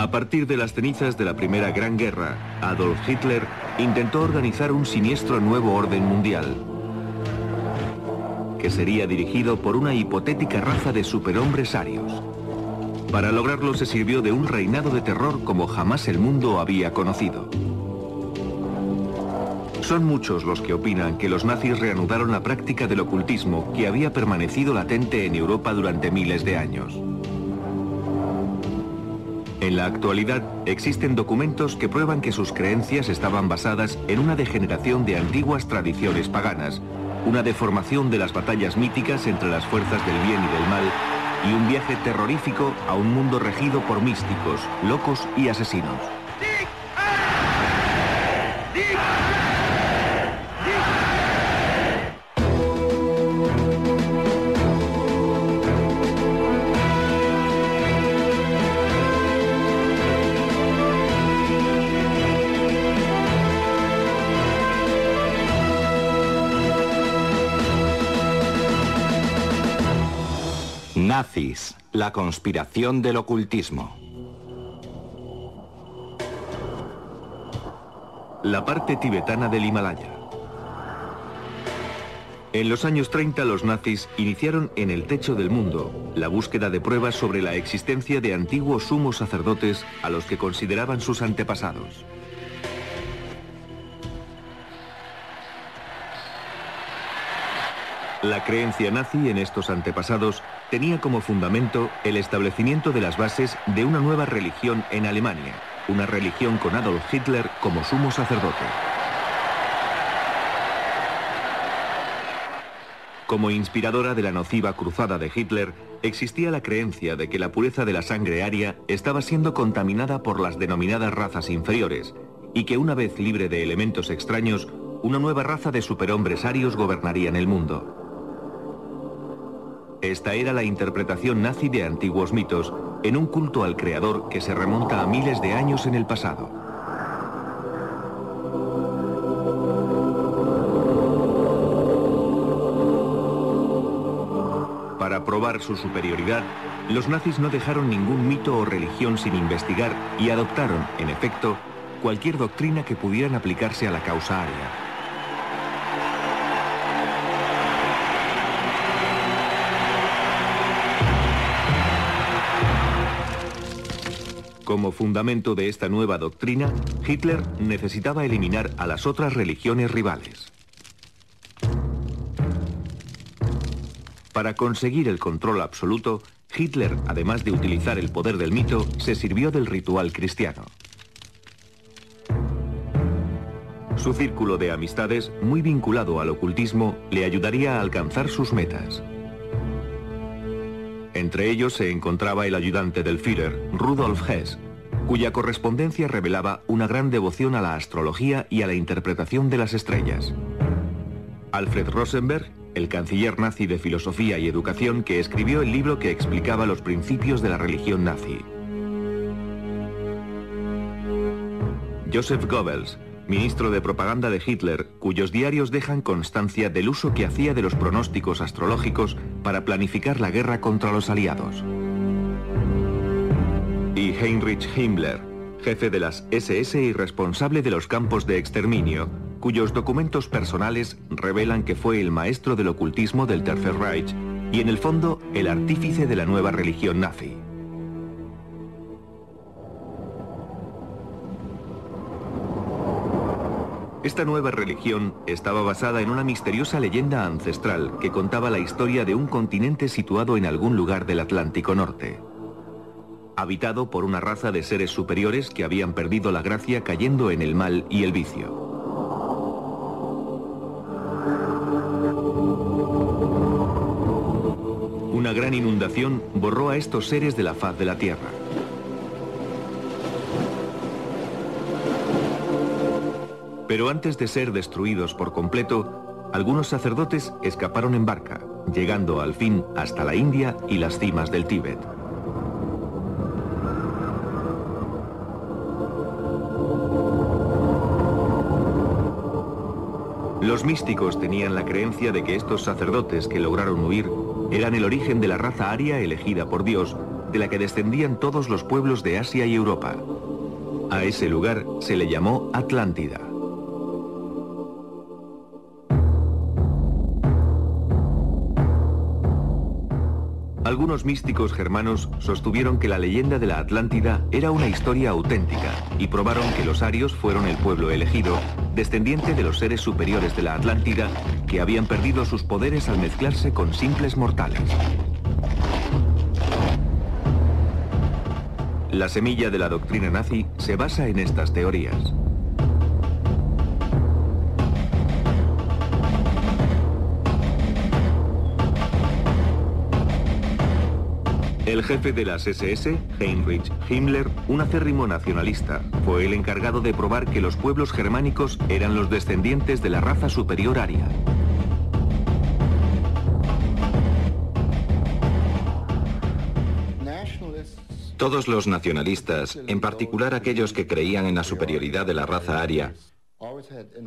A partir de las cenizas de la Primera Gran Guerra, Adolf Hitler intentó organizar un siniestro nuevo orden mundial, que sería dirigido por una hipotética raza de superhombres arios. Para lograrlo se sirvió de un reinado de terror como jamás el mundo había conocido. Son muchos los que opinan que los nazis reanudaron la práctica del ocultismo que había permanecido latente en Europa durante miles de años. En la actualidad existen documentos que prueban que sus creencias estaban basadas en una degeneración de antiguas tradiciones paganas, una deformación de las batallas míticas entre las fuerzas del bien y del mal, y un viaje terrorífico a un mundo regido por místicos, locos y asesinos. Nazis, la conspiración del ocultismo. La parte tibetana del Himalaya. En los años 30 los nazis iniciaron en el techo del mundo la búsqueda de pruebas sobre la existencia de antiguos sumos sacerdotes a los que consideraban sus antepasados. La creencia nazi en estos antepasados tenía como fundamento el establecimiento de las bases de una nueva religión en Alemania, una religión con Adolf Hitler como sumo sacerdote. Como inspiradora de la nociva cruzada de Hitler, existía la creencia de que la pureza de la sangre aria estaba siendo contaminada por las denominadas razas inferiores, y que una vez libre de elementos extraños, una nueva raza de superhombres arios gobernarían el mundo. Esta era la interpretación nazi de antiguos mitos, en un culto al creador que se remonta a miles de años en el pasado. Para probar su superioridad, los nazis no dejaron ningún mito o religión sin investigar y adoptaron, en efecto, cualquier doctrina que pudieran aplicarse a la causa aria. Como fundamento de esta nueva doctrina, Hitler necesitaba eliminar a las otras religiones rivales. Para conseguir el control absoluto, Hitler, además de utilizar el poder del mito, se sirvió del ritual cristiano. Su círculo de amistades, muy vinculado al ocultismo, le ayudaría a alcanzar sus metas. Entre ellos se encontraba el ayudante del Führer, Rudolf Hess, cuya correspondencia revelaba una gran devoción a la astrología y a la interpretación de las estrellas. Alfred Rosenberg, el canciller nazi de filosofía y educación que escribió el libro que explicaba los principios de la religión nazi. Joseph Goebbels, ministro de propaganda de Hitler, cuyos diarios dejan constancia del uso que hacía de los pronósticos astrológicos para planificar la guerra contra los aliados. Y Heinrich Himmler, jefe de las SS y responsable de los campos de exterminio, cuyos documentos personales revelan que fue el maestro del ocultismo del Tercer Reich y en el fondo el artífice de la nueva religión nazi. Esta nueva religión estaba basada en una misteriosa leyenda ancestral que contaba la historia de un continente situado en algún lugar del Atlántico Norte, habitado por una raza de seres superiores que habían perdido la gracia cayendo en el mal y el vicio. Una gran inundación borró a estos seres de la faz de la tierra. Pero antes de ser destruidos por completo, algunos sacerdotes escaparon en barca, llegando al fin hasta la India y las cimas del Tíbet. Los místicos tenían la creencia de que estos sacerdotes que lograron huir eran el origen de la raza aria elegida por Dios de la que descendían todos los pueblos de Asia y Europa. A ese lugar se le llamó Atlántida. Algunos místicos germanos sostuvieron que la leyenda de la Atlántida era una historia auténtica y probaron que los arios fueron el pueblo elegido, descendiente de los seres superiores de la Atlántida, que habían perdido sus poderes al mezclarse con simples mortales. La semilla de la doctrina nazi se basa en estas teorías. El jefe de las SS, Heinrich Himmler, un acérrimo nacionalista, fue el encargado de probar que los pueblos germánicos eran los descendientes de la raza superior aria. Todos los nacionalistas, en particular aquellos que creían en la superioridad de la raza aria,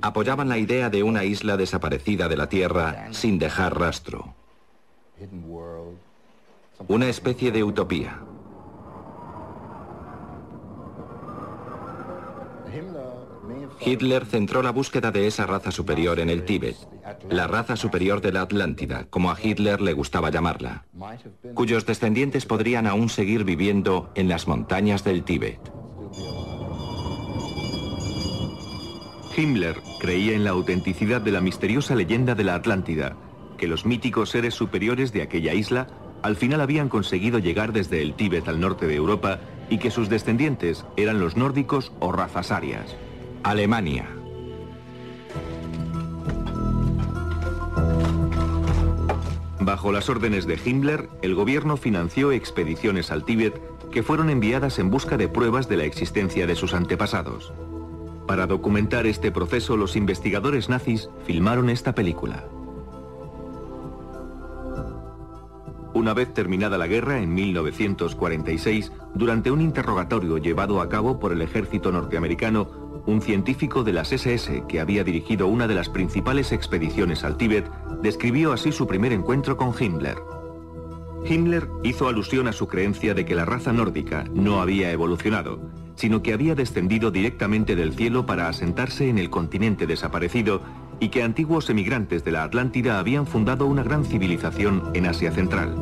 apoyaban la idea de una isla desaparecida de la Tierra sin dejar rastro. Una especie de utopía. Hitler centró la búsqueda de esa raza superior en el Tíbet, la raza superior de la Atlántida, como a Hitler le gustaba llamarla, cuyos descendientes podrían aún seguir viviendo en las montañas del Tíbet. Himmler creía en la autenticidad de la misteriosa leyenda de la Atlántida, que los míticos seres superiores de aquella isla al final habían conseguido llegar desde el Tíbet al norte de Europa y que sus descendientes eran los nórdicos o razas arias. Alemania. Bajo las órdenes de Himmler, el gobierno financió expediciones al Tíbet que fueron enviadas en busca de pruebas de la existencia de sus antepasados. Para documentar este proceso, los investigadores nazis filmaron esta película. Una vez terminada la guerra, en 1946, durante un interrogatorio llevado a cabo por el ejército norteamericano, un científico de las SS que había dirigido una de las principales expediciones al Tíbet describió así su primer encuentro con Himmler. Himmler hizo alusión a su creencia de que la raza nórdica no había evolucionado, sino que había descendido directamente del cielo para asentarse en el continente desaparecido y que antiguos emigrantes de la Atlántida habían fundado una gran civilización en Asia Central.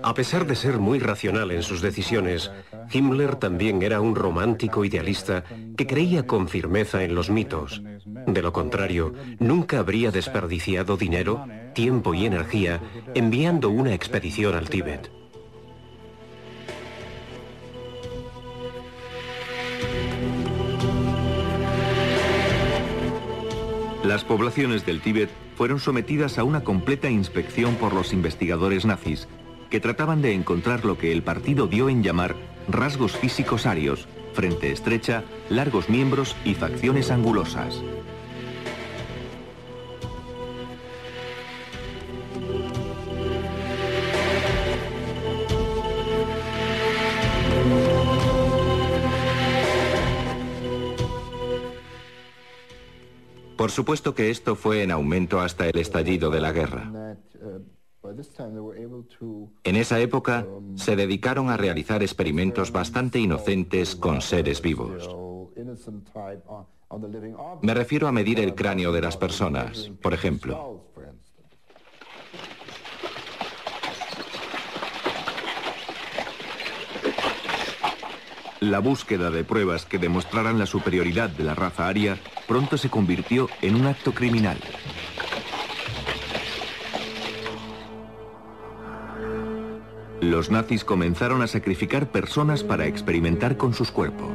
A pesar de ser muy racional en sus decisiones, Himmler también era un romántico idealista que creía con firmeza en los mitos. De lo contrario, nunca habría desperdiciado dinero, tiempo y energía enviando una expedición al Tíbet. Las poblaciones del Tíbet fueron sometidas a una completa inspección por los investigadores nazis, que trataban de encontrar lo que el partido dio en llamar rasgos físicos arios, frente estrecha, largos miembros y facciones angulosas. Por supuesto que esto fue en aumento hasta el estallido de la guerra. En esa época se dedicaron a realizar experimentos bastante inocentes con seres vivos. Me refiero a medir el cráneo de las personas, por ejemplo. La búsqueda de pruebas que demostraran la superioridad de la raza aria pronto se convirtió en un acto criminal. Los nazis comenzaron a sacrificar personas para experimentar con sus cuerpos.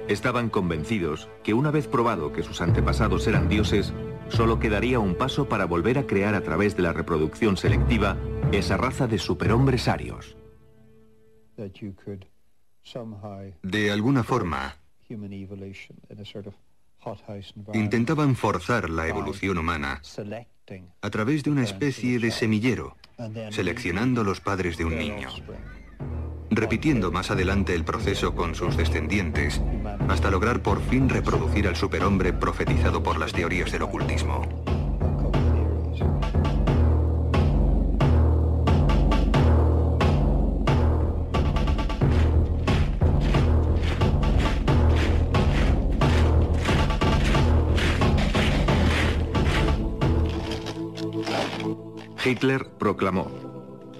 Estaban convencidos que una vez probado que sus antepasados eran dioses, solo quedaría un paso para volver a crear a través de la reproducción selectiva esa raza de superhombres arios. De alguna forma, intentaban forzar la evolución humana a través de una especie de semillero, seleccionando los padres de un niño. repitiendo más adelante el proceso con sus descendientes, hasta lograr por fin reproducir al superhombre profetizado por las teorías del ocultismo. Hitler proclamó: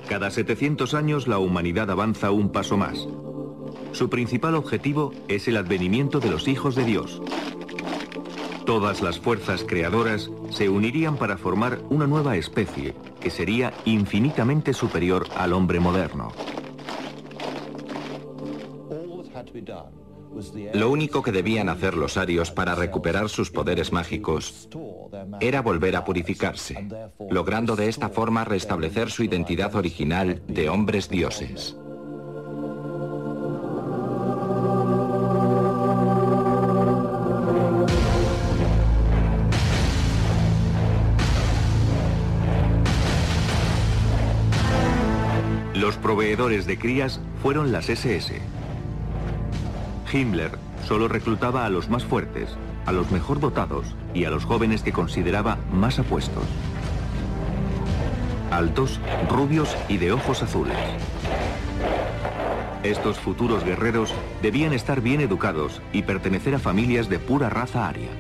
cada 700 años la humanidad avanza un paso más. Su principal objetivo es el advenimiento de los hijos de Dios. Todas las fuerzas creadoras se unirían para formar una nueva especie que sería infinitamente superior al hombre moderno. Lo único que debían hacer los arios para recuperar sus poderes mágicos era volver a purificarse, logrando de esta forma restablecer su identidad original de hombres dioses. Los proveedores de crías fueron las SS. Himmler solo reclutaba a los más fuertes, a los mejor dotados y a los jóvenes que consideraba más apuestos. Altos, rubios y de ojos azules. Estos futuros guerreros debían estar bien educados y pertenecer a familias de pura raza aria.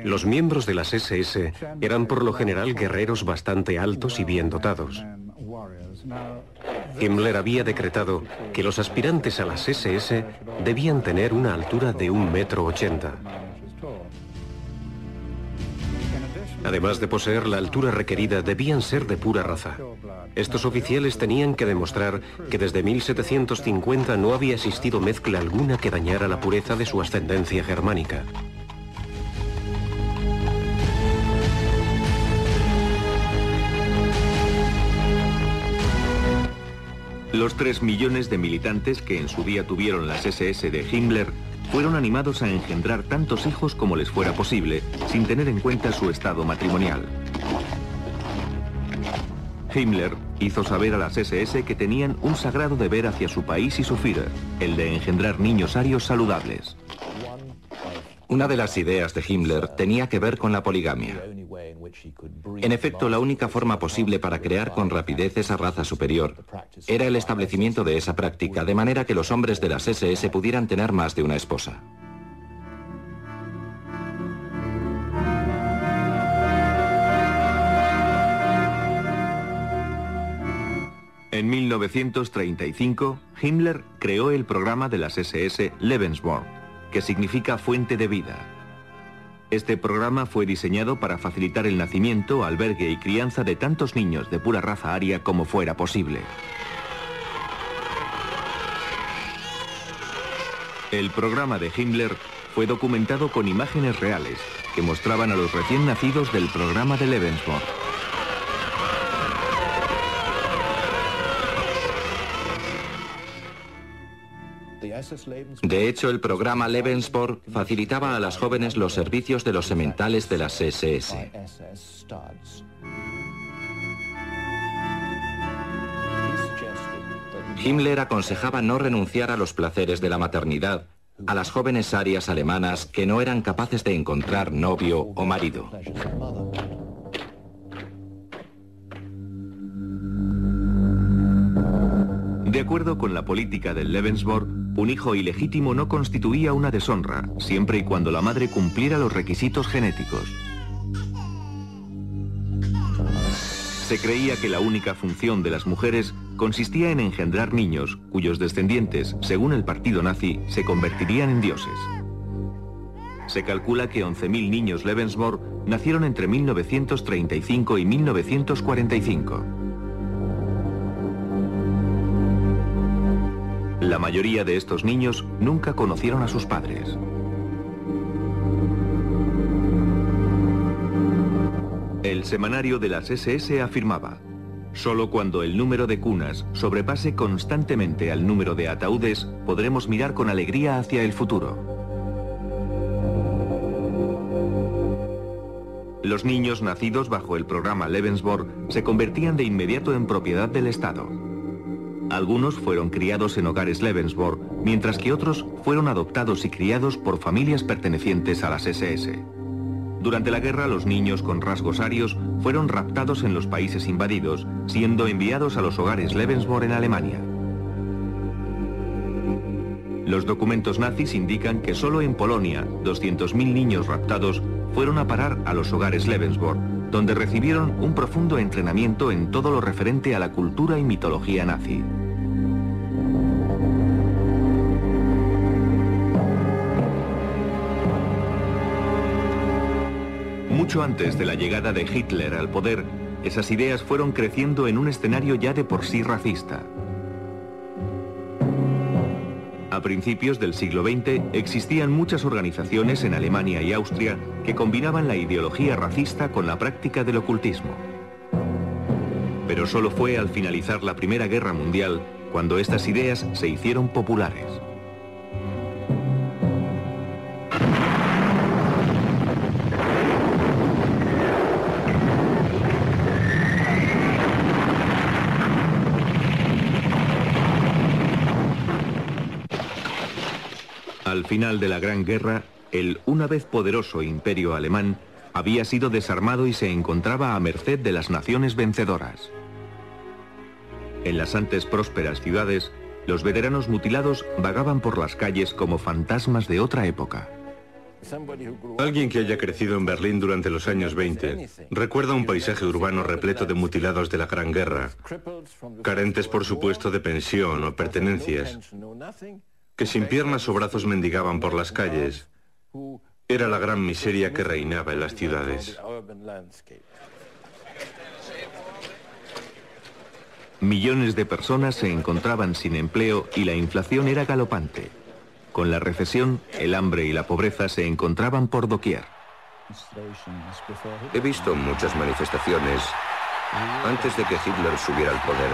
Los miembros de las SS eran por lo general guerreros bastante altos y bien dotados. Himmler había decretado que los aspirantes a las SS debían tener una altura de 1,80 m. Además de poseer la altura requerida, debían ser de pura raza. Estos oficiales tenían que demostrar que desde 1750 no había existido mezcla alguna que dañara la pureza de su ascendencia germánica. Los 3 millones de militantes que en su día tuvieron las SS de Himmler fueron animados a engendrar tantos hijos como les fuera posible, sin tener en cuenta su estado matrimonial. Himmler hizo saber a las SS que tenían un sagrado deber hacia su país y su Führer, el de engendrar niños arios saludables. Una de las ideas de Himmler tenía que ver con la poligamia. En efecto, la única forma posible para crear con rapidez esa raza superior era el establecimiento de esa práctica, de manera que los hombres de las SS pudieran tener más de una esposa. En 1935, Himmler creó el programa de las SS Lebensborn, que significa fuente de vida. Este programa fue diseñado para facilitar el nacimiento, albergue y crianza de tantos niños de pura raza aria como fuera posible. El programa de Himmler fue documentado con imágenes reales que mostraban a los recién nacidos del programa de Lebensborn. De hecho, el programa Lebensborn facilitaba a las jóvenes los servicios de los sementales de las SS. Himmler aconsejaba no renunciar a los placeres de la maternidad a las jóvenes arias alemanas que no eran capaces de encontrar novio o marido. De acuerdo con la política del Lebensborn, un hijo ilegítimo no constituía una deshonra, siempre y cuando la madre cumpliera los requisitos genéticos. Se creía que la única función de las mujeres consistía en engendrar niños, cuyos descendientes, según el partido nazi, se convertirían en dioses. Se calcula que 11.000 niños Lebensborn nacieron entre 1935 y 1945. La mayoría de estos niños nunca conocieron a sus padres. El semanario de las SS afirmaba: solo cuando el número de cunas sobrepase constantemente al número de ataúdes, podremos mirar con alegría hacia el futuro. Los niños nacidos bajo el programa Lebensborn se convertían de inmediato en propiedad del Estado. Algunos fueron criados en hogares Lebensborn, mientras que otros fueron adoptados y criados por familias pertenecientes a las SS. Durante la guerra, los niños con rasgos arios fueron raptados en los países invadidos, siendo enviados a los hogares Lebensborn en Alemania. Los documentos nazis indican que solo en Polonia 200.000 niños raptados fueron a parar a los hogares Lebensborn, donde recibieron un profundo entrenamiento en todo lo referente a la cultura y mitología nazi. Mucho antes de la llegada de Hitler al poder, esas ideas fueron creciendo en un escenario ya de por sí racista. A principios del siglo XX existían muchas organizaciones en Alemania y Austria que combinaban la ideología racista con la práctica del ocultismo. Pero solo fue al finalizar la Primera Guerra Mundial cuando estas ideas se hicieron populares. Al final de la Gran Guerra, el una vez poderoso imperio alemán había sido desarmado y se encontraba a merced de las naciones vencedoras. En las antes prósperas ciudades, los veteranos mutilados vagaban por las calles como fantasmas de otra época. Alguien que haya crecido en Berlín durante los años 20 recuerda un paisaje urbano repleto de mutilados de la Gran Guerra, carentes por supuesto de pensión o pertenencias, que sin piernas o brazos mendigaban por las calles. Era la gran miseria que reinaba en las ciudades. Millones de personas se encontraban sin empleo y la inflación era galopante. Con la recesión, el hambre y la pobreza se encontraban por doquier. He visto muchas manifestaciones antes de que Hitler subiera al poder.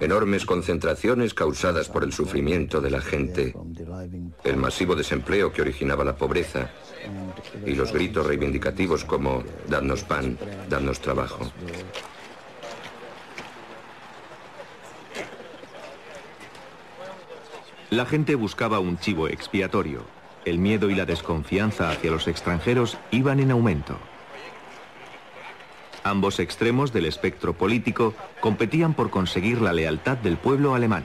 Enormes concentraciones causadas por el sufrimiento de la gente, el masivo desempleo que originaba la pobreza y los gritos reivindicativos como «dadnos pan, dadnos trabajo». La gente buscaba un chivo expiatorio. El miedo y la desconfianza hacia los extranjeros iban en aumento. Ambos extremos del espectro político competían por conseguir la lealtad del pueblo alemán.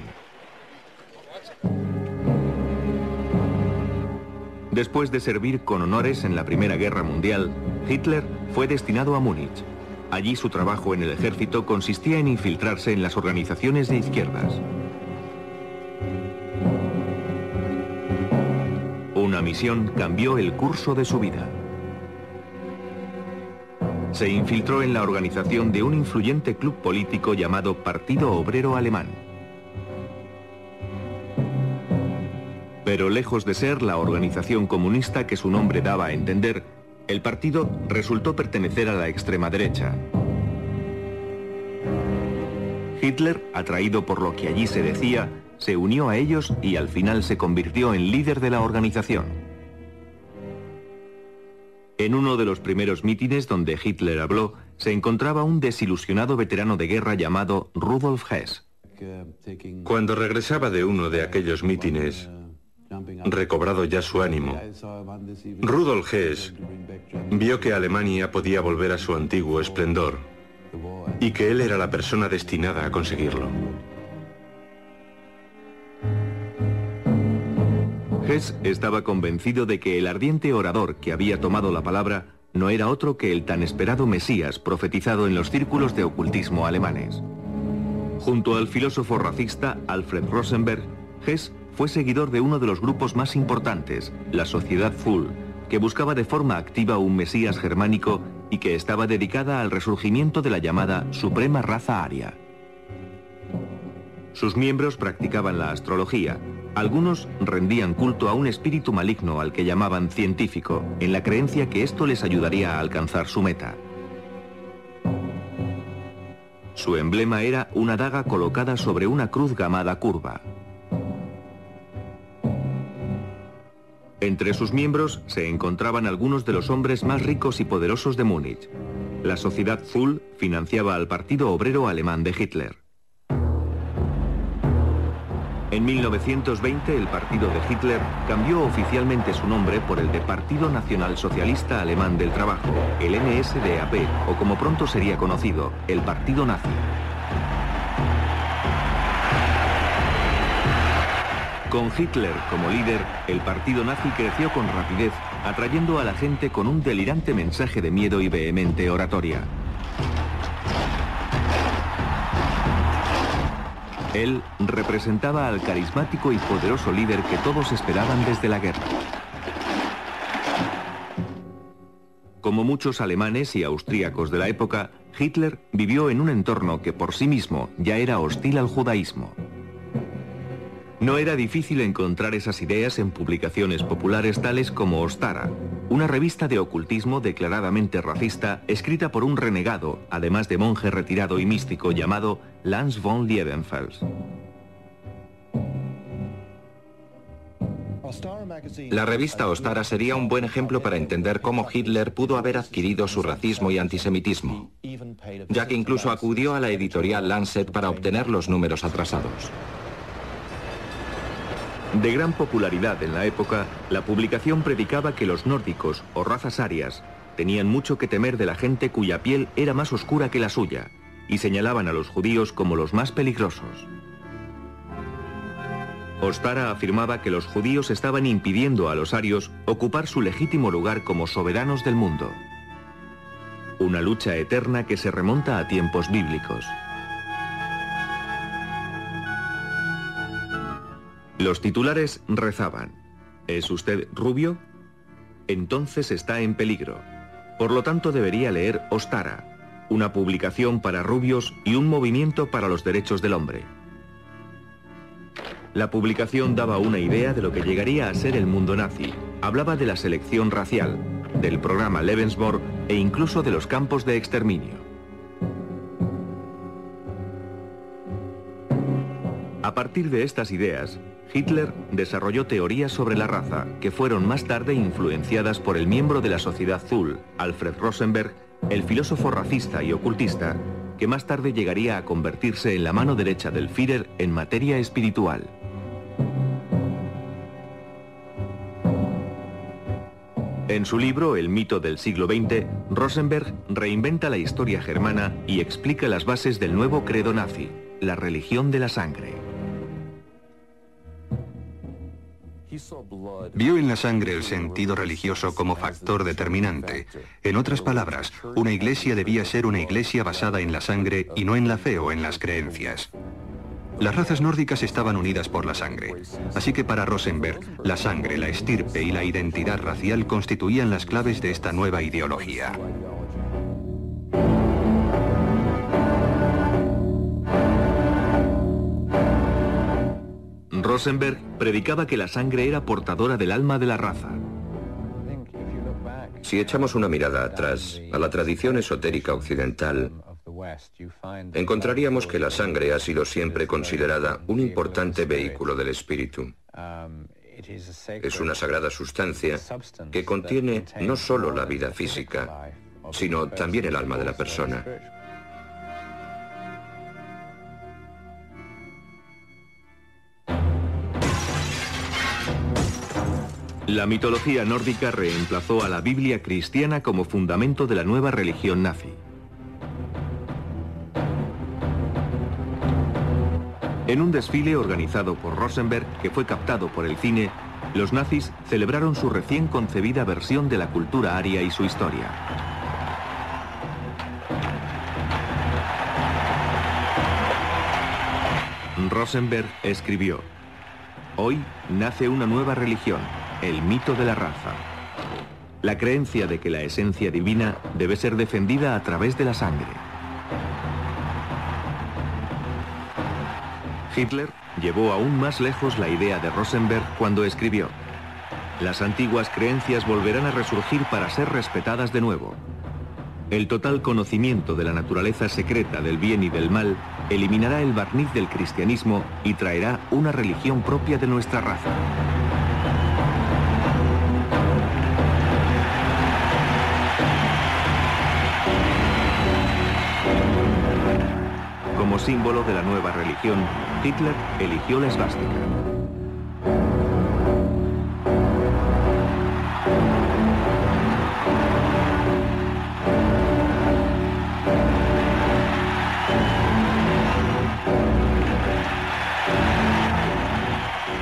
Después de servir con honores en la Primera Guerra Mundial, Hitler fue destinado a Múnich. Allí su trabajo en el ejército consistía en infiltrarse en las organizaciones de izquierdas. Una misión cambió el curso de su vida. Se infiltró en la organización de un influyente club político llamado Partido Obrero Alemán. Pero lejos de ser la organización comunista que su nombre daba a entender, el partido resultó pertenecer a la extrema derecha. Hitler, atraído por lo que allí se decía, se unió a ellos y al final se convirtió en líder de la organización. En uno de los primeros mítines donde Hitler habló, se encontraba un desilusionado veterano de guerra llamado Rudolf Hess. Cuando regresaba de uno de aquellos mítines, recobrado ya su ánimo, Rudolf Hess vio que Alemania podía volver a su antiguo esplendor y que él era la persona destinada a conseguirlo. Hess estaba convencido de que el ardiente orador que había tomado la palabra no era otro que el tan esperado Mesías profetizado en los círculos de ocultismo alemanes. Junto al filósofo racista Alfred Rosenberg, Hess fue seguidor de uno de los grupos más importantes, la Sociedad Full, que buscaba de forma activa un Mesías germánico y que estaba dedicada al resurgimiento de la llamada Suprema Raza Aria. Sus miembros practicaban la astrología. Algunos rendían culto a un espíritu maligno al que llamaban científico, en la creencia que esto les ayudaría a alcanzar su meta. Su emblema era una daga colocada sobre una cruz gamada curva. Entre sus miembros se encontraban algunos de los hombres más ricos y poderosos de Múnich. La Sociedad Thule financiaba al Partido Obrero Alemán de Hitler. En 1920 el partido de Hitler cambió oficialmente su nombre por el de Partido Nacional Socialista Alemán del Trabajo, el NSDAP, o como pronto sería conocido, el Partido Nazi. Con Hitler como líder, el partido nazi creció con rapidez, atrayendo a la gente con un delirante mensaje de miedo y vehemente oratoria. Él representaba al carismático y poderoso líder que todos esperaban desde la guerra. Como muchos alemanes y austríacos de la época, Hitler vivió en un entorno que por sí mismo ya era hostil al judaísmo. No era difícil encontrar esas ideas en publicaciones populares tales como Ostara, una revista de ocultismo declaradamente racista escrita por un renegado, además de monje retirado y místico llamado Lanz von Liebenfels. La revista Ostara sería un buen ejemplo para entender cómo Hitler pudo haber adquirido su racismo y antisemitismo, ya que incluso acudió a la editorial Lancet para obtener los números atrasados. De gran popularidad en la época, la publicación predicaba que los nórdicos, o razas arias, tenían mucho que temer de la gente cuya piel era más oscura que la suya, y señalaban a los judíos como los más peligrosos. Ostara afirmaba que los judíos estaban impidiendo a los arios ocupar su legítimo lugar como soberanos del mundo. Una lucha eterna que se remonta a tiempos bíblicos. Los titulares rezaban: ¿es usted rubio? Entonces está en peligro. Por lo tanto debería leer Ostara, una publicación para rubios y un movimiento para los derechos del hombre. La publicación daba una idea de lo que llegaría a ser el mundo nazi. Hablaba de la selección racial, del programa Lebensborn e incluso de los campos de exterminio. A partir de estas ideas, Hitler desarrolló teorías sobre la raza, que fueron más tarde influenciadas por el miembro de la Sociedad Thule, Alfred Rosenberg, el filósofo racista y ocultista, que más tarde llegaría a convertirse en la mano derecha del Führer en materia espiritual. En su libro El mito del siglo XX, Rosenberg reinventa la historia germana y explica las bases del nuevo credo nazi, la religión de la sangre. Vio en la sangre el sentido religioso como factor determinante. En otras palabras, una iglesia debía ser una iglesia basada en la sangre y no en la fe o en las creencias. Las razas nórdicas estaban unidas por la sangre, así que para Rosenberg, la sangre, la estirpe y la identidad racial constituían las claves de esta nueva ideología. Rosenberg predicaba que la sangre era portadora del alma de la raza. Si echamos una mirada atrás a la tradición esotérica occidental, encontraríamos que la sangre ha sido siempre considerada un importante vehículo del espíritu. Es una sagrada sustancia que contiene no solo la vida física, sino también el alma de la persona. La mitología nórdica reemplazó a la Biblia cristiana como fundamento de la nueva religión nazi. En un desfile organizado por Rosenberg, que fue captado por el cine, los nazis celebraron su recién concebida versión de la cultura aria y su historia. Rosenberg escribió: «Hoy nace una nueva religión, el mito de la raza. La creencia de que la esencia divina debe ser defendida a través de la sangre». Hitler llevó aún más lejos la idea de Rosenberg cuando escribió: «Las antiguas creencias volverán a resurgir para ser respetadas de nuevo. El total conocimiento de la naturaleza secreta del bien y del mal eliminará el barniz del cristianismo y traerá una religión propia de nuestra raza». Como símbolo de la nueva religión, Hitler eligió la esvástica.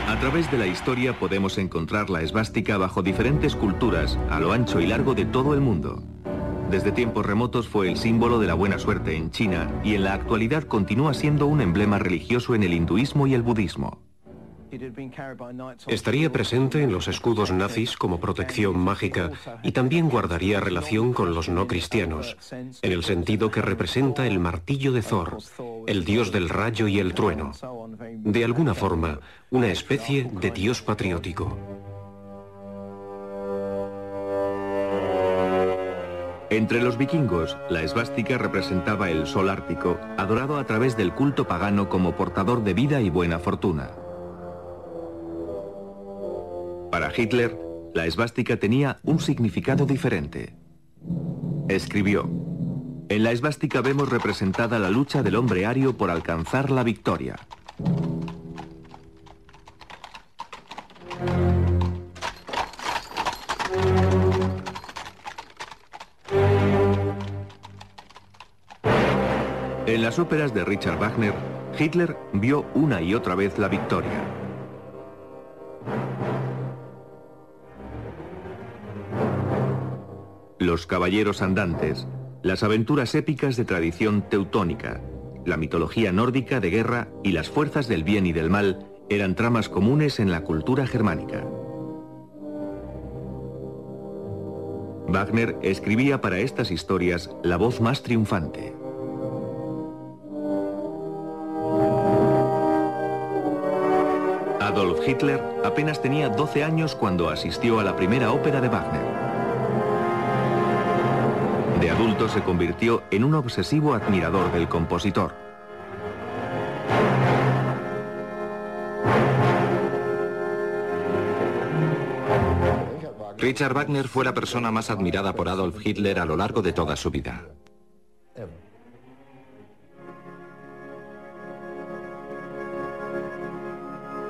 A través de la historia podemos encontrar la esvástica bajo diferentes culturas a lo ancho y largo de todo el mundo. Desde tiempos remotos fue el símbolo de la buena suerte en China y en la actualidad continúa siendo un emblema religioso en el hinduismo y el budismo. Estaría presente en los escudos nazis como protección mágica y también guardaría relación con los no cristianos, en el sentido que representa el martillo de Thor, el dios del rayo y el trueno. De alguna forma, una especie de dios patriótico. Entre los vikingos, la esvástica representaba el sol ártico, adorado a través del culto pagano como portador de vida y buena fortuna. Para Hitler, la esvástica tenía un significado diferente. Escribió: "En la esvástica vemos representada la lucha del hombre ario por alcanzar la victoria". En las óperas de Richard Wagner, Hitler vio una y otra vez la victoria. Los caballeros andantes, las aventuras épicas de tradición teutónica, la mitología nórdica de guerra y las fuerzas del bien y del mal eran tramas comunes en la cultura germánica. Wagner escribía para estas historias la voz más triunfante. Adolf Hitler apenas tenía 12 años cuando asistió a la primera ópera de Wagner. De adulto se convirtió en un obsesivo admirador del compositor. Richard Wagner fue la persona más admirada por Adolf Hitler a lo largo de toda su vida.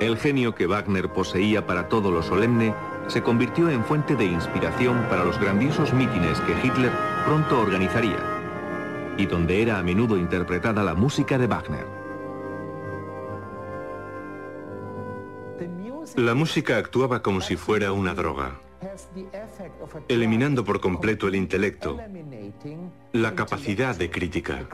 El genio que Wagner poseía para todo lo solemne se convirtió en fuente de inspiración para los grandiosos mítines que Hitler pronto organizaría, y donde era a menudo interpretada la música de Wagner. La música actuaba como si fuera una droga, eliminando por completo el intelecto, la capacidad de crítica.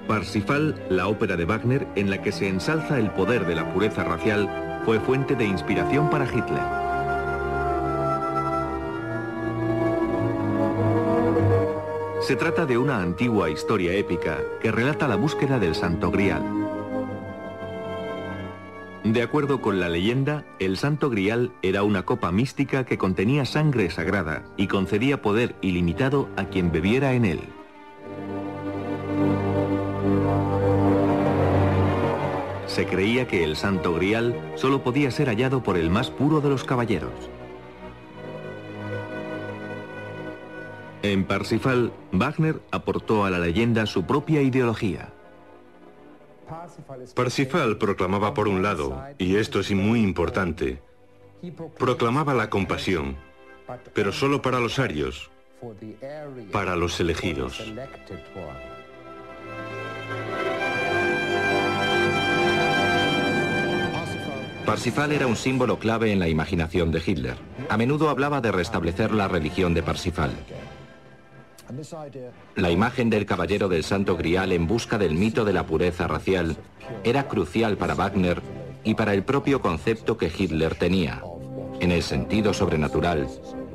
Parsifal, la ópera de Wagner en la que se ensalza el poder de la pureza racial, fue fuente de inspiración para Hitler. Se trata de una antigua historia épica que relata la búsqueda del Santo Grial. De acuerdo con la leyenda, el Santo Grial era una copa mística que contenía sangre sagrada y concedía poder ilimitado a quien bebiera en él. Se creía que el Santo Grial solo podía ser hallado por el más puro de los caballeros. En Parsifal, Wagner aportó a la leyenda su propia ideología. Parsifal proclamaba por un lado, y esto es muy importante, proclamaba la compasión, pero solo para los arios, para los elegidos. Parsifal era un símbolo clave en la imaginación de Hitler. A menudo hablaba de restablecer la religión de Parsifal. La imagen del caballero del Santo Grial en busca del mito de la pureza racial era crucial para Wagner y para el propio concepto que Hitler tenía, en el sentido sobrenatural,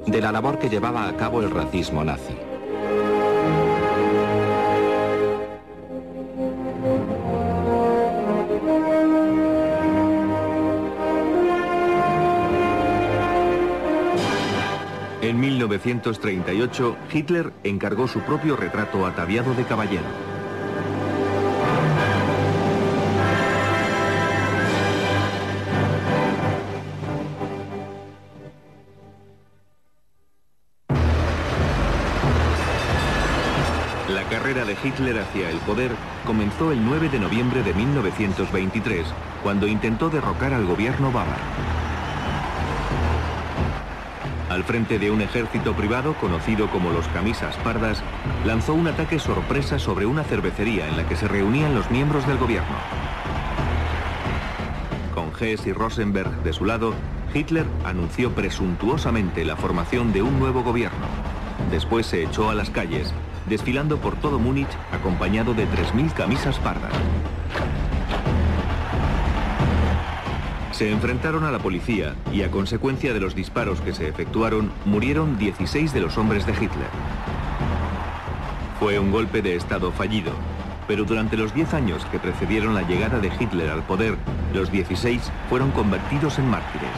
de la labor que llevaba a cabo el racismo nazi. En 1938, Hitler encargó su propio retrato ataviado de caballero. carrera de Hitler hacia el poder comenzó el 9 de noviembre de 1923, cuando intentó derrocar al gobierno bávaro. Al frente de un ejército privado conocido como los Camisas Pardas, lanzó un ataque sorpresa sobre una cervecería en la que se reunían los miembros del gobierno. Con Hess y Rosenberg de su lado, Hitler anunció presuntuosamente la formación de un nuevo gobierno. Después se echó a las calles, desfilando por todo Múnich acompañado de 3.000 camisas pardas. Se enfrentaron a la policía y a consecuencia de los disparos que se efectuaron, murieron 16 de los hombres de Hitler. Fue un golpe de estado fallido, pero durante los 10 años que precedieron la llegada de Hitler al poder, los 16 fueron convertidos en mártires.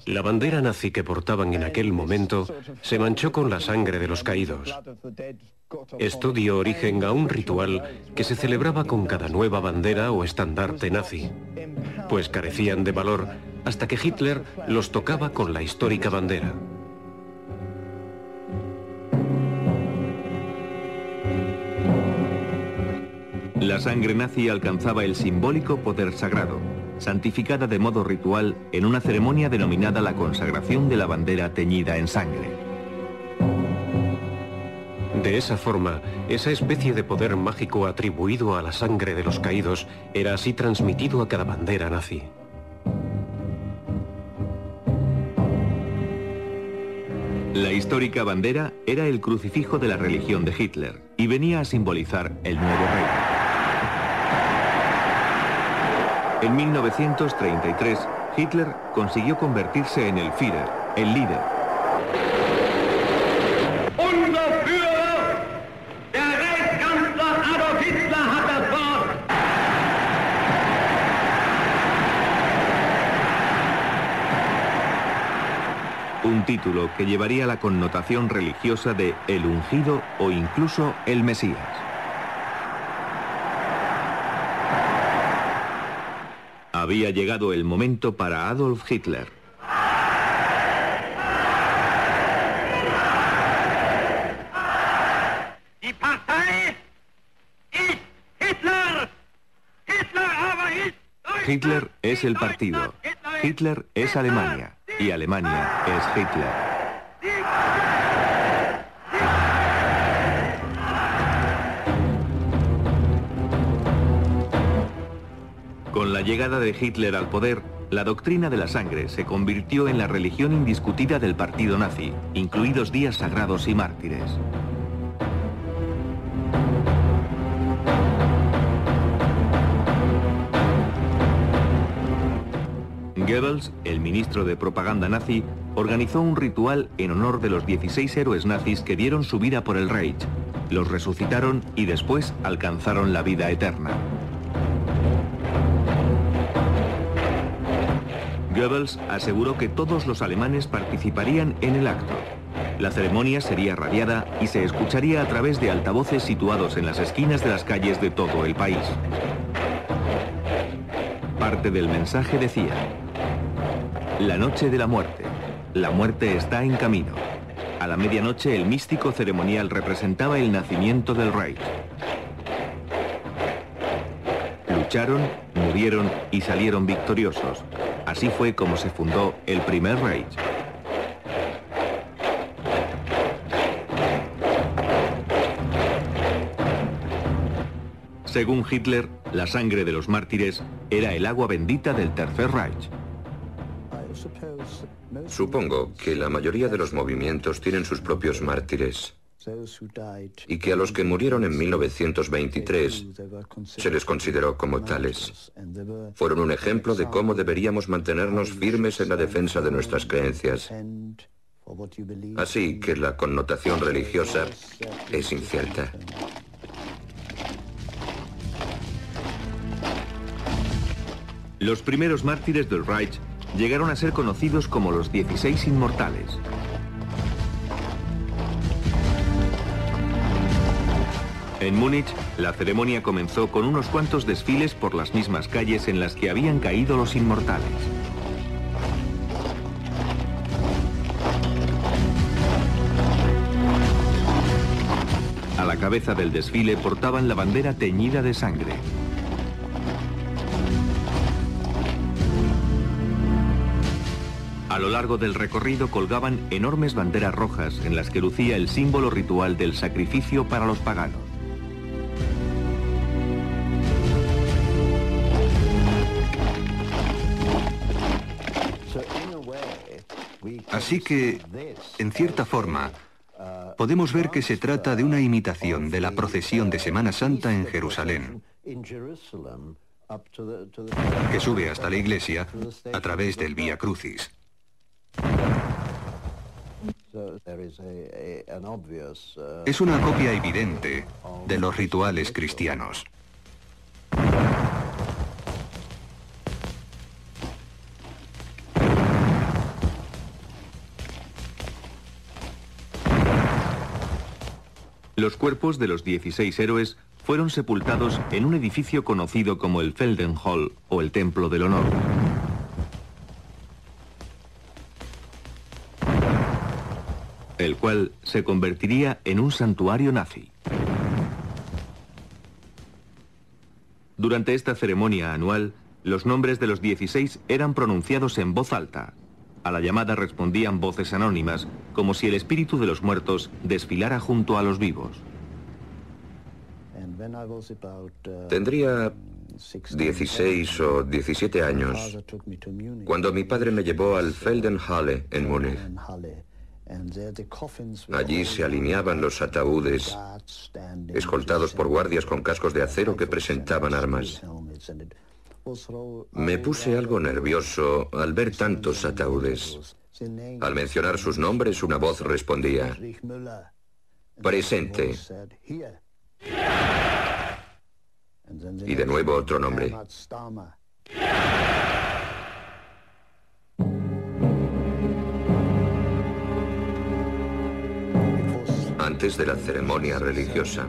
La bandera nazi que portaban en aquel momento se manchó con la sangre de los caídos. Esto dio origen a un ritual que se celebraba con cada nueva bandera o estandarte nazi, pues carecían de valor hasta que Hitler los tocaba con la histórica bandera. La sangre nazi alcanzaba el simbólico poder sagrado, santificada de modo ritual en una ceremonia denominada la consagración de la bandera teñida en sangre. De esa forma, esa especie de poder mágico atribuido a la sangre de los caídos era así transmitido a cada bandera nazi. La histórica bandera era el crucifijo de la religión de Hitler y venía a simbolizar el nuevo rey. En 1933, Hitler consiguió convertirse en el Führer, el líder. Un título que llevaría la connotación religiosa de el ungido o incluso el Mesías. Había llegado el momento para Adolf Hitler. Hitler es el partido. Hitler es Alemania. Y Alemania es Hitler. Con la llegada de Hitler al poder, la doctrina de la sangre se convirtió en la religión indiscutida del partido nazi, incluidos días sagrados y mártires. Goebbels, el ministro de propaganda nazi, organizó un ritual en honor de los 16 héroes nazis que dieron su vida por el Reich. Los resucitaron y después alcanzaron la vida eterna. Goebbels aseguró que todos los alemanes participarían en el acto. La ceremonia sería radiada y se escucharía a través de altavoces situados en las esquinas de las calles de todo el país. Parte del mensaje decía: la noche de la muerte está en camino. A la medianoche el místico ceremonial representaba el nacimiento del Reich. Lucharon, murieron y salieron victoriosos. Así fue como se fundó el primer Reich. Según Hitler, la sangre de los mártires era el agua bendita del Tercer Reich. Supongo que la mayoría de los movimientos tienen sus propios mártires y que a los que murieron en 1923 se les consideró como tales. Fueron un ejemplo de cómo deberíamos mantenernos firmes en la defensa de nuestras creencias. Así que la connotación religiosa es incierta. Los primeros mártires del Reich llegaron a ser conocidos como los 16 inmortales. En Múnich, la ceremonia comenzó con unos cuantos desfiles por las mismas calles en las que habían caído los inmortales. cabeza del desfile portaban la bandera teñida de sangre. A lo largo del recorrido colgaban enormes banderas rojas en las que lucía el símbolo ritual del sacrificio para los paganos. Así que, en cierta forma, podemos ver que se trata de una imitación de la procesión de Semana Santa en Jerusalén, que sube hasta la iglesia a través del Vía Crucis. Es una copia evidente de los rituales cristianos. Los cuerpos de los 16 héroes fueron sepultados en un edificio conocido como el Feldenhall o el Templo del Honor. El cual se convertiría en un santuario nazi. Durante esta ceremonia anual, los nombres de los 16 eran pronunciados en voz alta. A la llamada respondían voces anónimas, como si el espíritu de los muertos desfilara junto a los vivos. Tendría 16 o 17 años cuando mi padre me llevó al Feldenhalle en Múnich. Allí se alineaban los ataúdes, escoltados por guardias con cascos de acero que presentaban armas. Me puse algo nervioso al ver tantos ataúdes. Al mencionar sus nombres, una voz respondía: «Presente». Y de nuevo otro nombre. Antes de la ceremonia religiosa.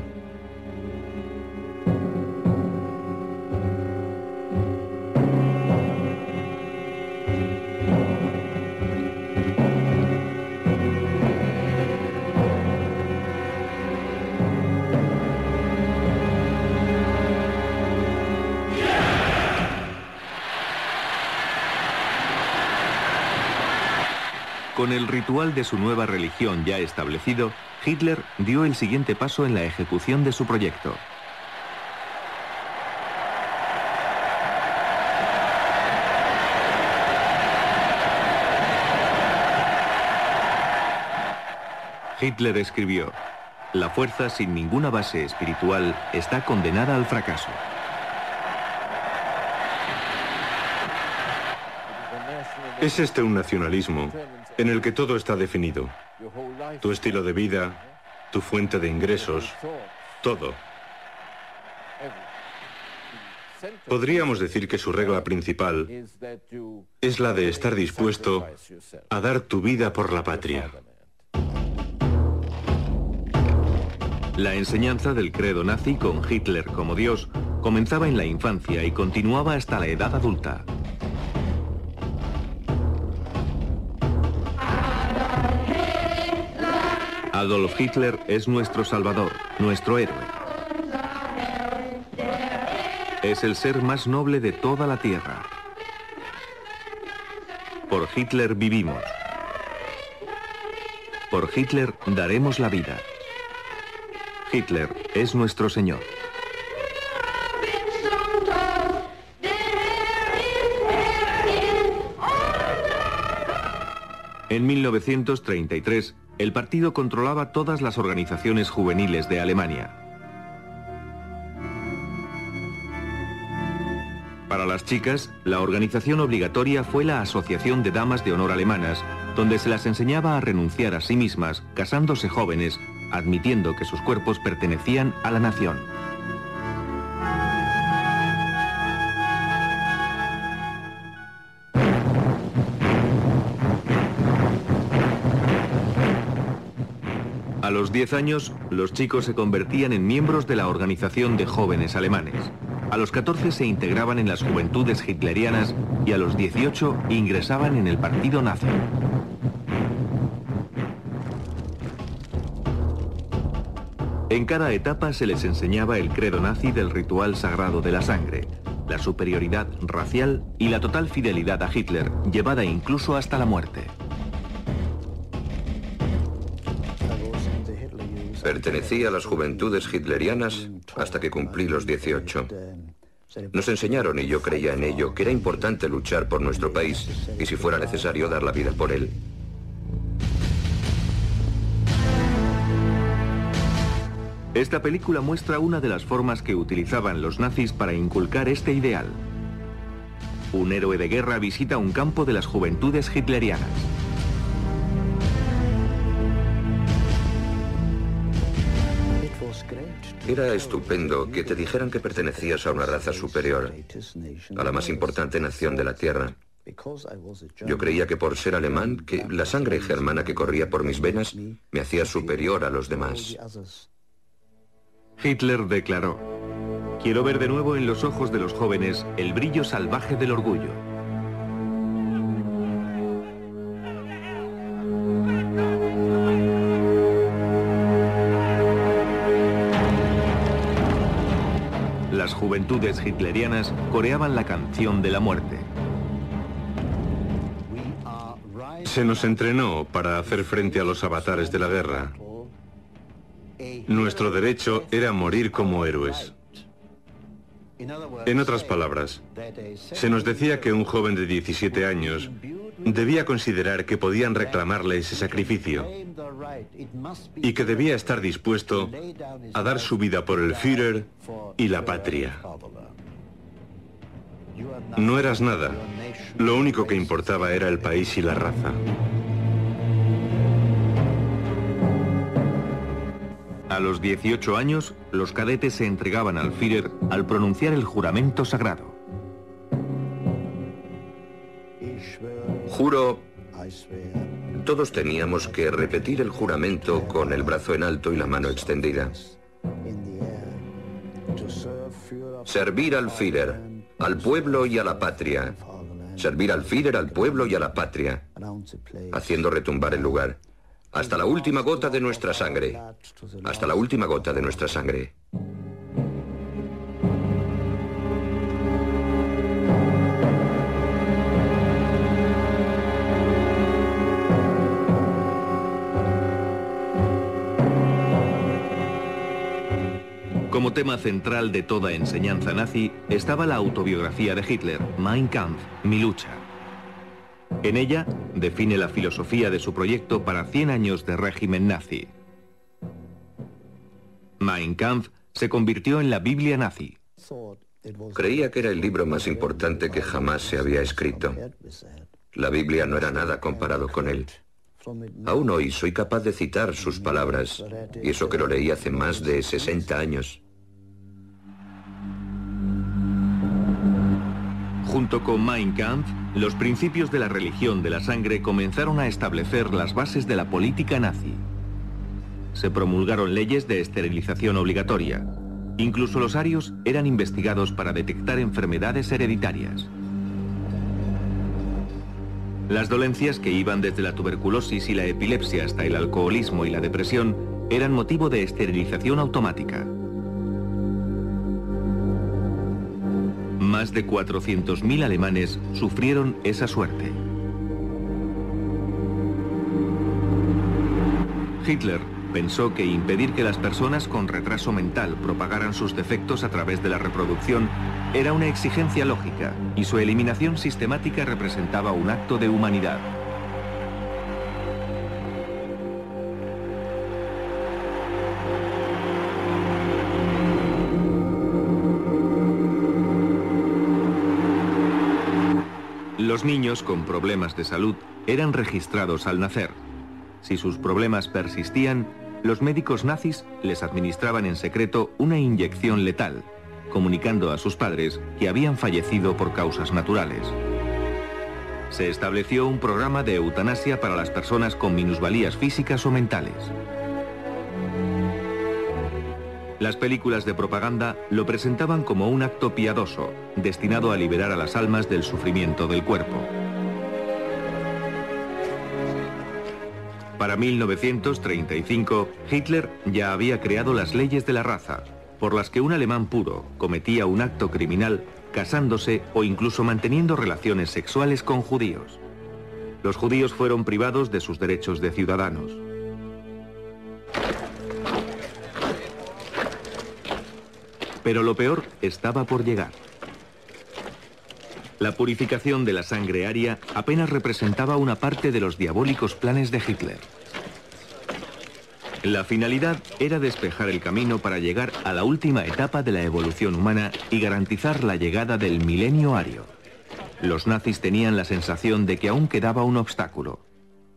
Con el ritual de su nueva religión ya establecido, Hitler dio el siguiente paso en la ejecución de su proyecto. Hitler escribió: «La fuerza sin ninguna base espiritual está condenada al fracaso». Es este un nacionalismo en el que todo está definido. Tu estilo de vida, tu fuente de ingresos, todo. Podríamos decir que su regla principal es la de estar dispuesto a dar tu vida por la patria. La enseñanza del credo nazi con Hitler como Dios comenzaba en la infancia y continuaba hasta la edad adulta. Adolf Hitler es nuestro salvador, nuestro héroe. Es el ser más noble de toda la tierra. Por Hitler vivimos. Por Hitler daremos la vida. Hitler es nuestro Señor. En 1933, el partido controlaba todas las organizaciones juveniles de Alemania. Para las chicas, la organización obligatoria fue la Asociación de Damas de Honor Alemanas, donde se las enseñaba a renunciar a sí mismas, casándose jóvenes, admitiendo que sus cuerpos pertenecían a la nación. A los 10 años, los chicos se convertían en miembros de la Organización de Jóvenes Alemanes. A los 14 se integraban en las juventudes hitlerianas y a los 18 ingresaban en el partido nazi. En cada etapa se les enseñaba el credo nazi del ritual sagrado de la sangre, la superioridad racial y la total fidelidad a Hitler, llevada incluso hasta la muerte. Pertenecí a las juventudes hitlerianas hasta que cumplí los 18. Nos enseñaron, y yo creía en ello, que era importante luchar por nuestro país y, si fuera necesario, dar la vida por él. Esta película muestra una de las formas que utilizaban los nazis para inculcar este ideal. Un héroe de guerra visita un campo de las juventudes hitlerianas. Era estupendo que te dijeran que pertenecías a una raza superior, a la más importante nación de la Tierra. Yo creía que por ser alemán, que la sangre germana que corría por mis venas me hacía superior a los demás. Hitler declaró: "Quiero ver de nuevo en los ojos de los jóvenes el brillo salvaje del orgullo". Las juventudes hitlerianas coreaban la canción de la muerte. Se nos entrenó para hacer frente a los avatares de la guerra. Nuestro derecho era morir como héroes. En otras palabras, se nos decía que un joven de 17 años debía considerar que podían reclamarle ese sacrificio y que debía estar dispuesto a dar su vida por el Führer y la patria. No eras nada. Lo único que importaba era el país y la raza. A los 18 años, los cadetes se entregaban al Führer al pronunciar el juramento sagrado. Juro. Todos teníamos que repetir el juramento con el brazo en alto y la mano extendida. Servir al Führer, al pueblo y a la patria. Servir al Führer, al pueblo y a la patria, haciendo retumbar el lugar. Hasta la última gota de nuestra sangre. Hasta la última gota de nuestra sangre. Como tema central de toda enseñanza nazi estaba la autobiografía de Hitler, Mein Kampf, Mi lucha. En ella define la filosofía de su proyecto para 100 años de régimen nazi. Mein Kampf se convirtió en la Biblia nazi. Creía que era el libro más importante que jamás se había escrito. La Biblia no era nada comparado con él. Aún hoy soy capaz de citar sus palabras, y eso que lo leí hace más de 60 años. Junto con Mein Kampf, los principios de la religión de la sangre comenzaron a establecer las bases de la política nazi. Se promulgaron leyes de esterilización obligatoria. Incluso los arios eran investigados para detectar enfermedades hereditarias. Las dolencias, que iban desde la tuberculosis y la epilepsia hasta el alcoholismo y la depresión, eran motivo de esterilización automática. Más de 400.000 alemanes sufrieron esa suerte. Hitler pensó que impedir que las personas con retraso mental propagaran sus defectos a través de la reproducción era una exigencia lógica, y su eliminación sistemática representaba un acto de humanidad. Los niños con problemas de salud eran registrados al nacer. Si sus problemas persistían, los médicos nazis les administraban en secreto una inyección letal, comunicando a sus padres que habían fallecido por causas naturales. Se estableció un programa de eutanasia para las personas con minusvalías físicas o mentales. Las películas de propaganda lo presentaban como un acto piadoso, destinado a liberar a las almas del sufrimiento del cuerpo. Para 1935, Hitler ya había creado las leyes de la raza, por las que un alemán puro cometía un acto criminal casándose o incluso manteniendo relaciones sexuales con judíos. Los judíos fueron privados de sus derechos de ciudadanos. Pero lo peor estaba por llegar. La purificación de la sangre aria apenas representaba una parte de los diabólicos planes de Hitler. La finalidad era despejar el camino para llegar a la última etapa de la evolución humana y garantizar la llegada del milenio ario. Los nazis tenían la sensación de que aún quedaba un obstáculo,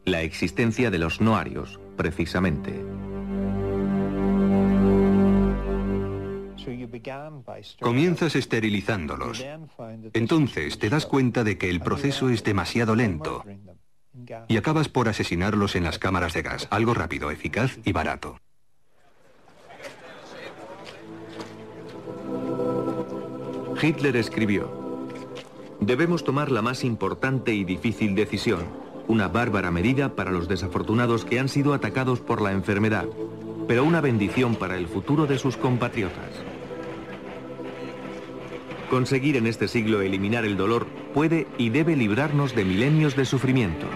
la existencia de los no arios, precisamente. Comienzas esterilizándolos. Entonces te das cuenta de que el proceso es demasiado lento y acabas por asesinarlos en las cámaras de gas. Algo rápido, eficaz y barato. Hitler escribió: debemos tomar la más importante y difícil decisión, una bárbara medida para los desafortunados que han sido atacados por la enfermedad, pero una bendición para el futuro de sus compatriotas. Conseguir en este siglo eliminar el dolor puede y debe librarnos de milenios de sufrimiento.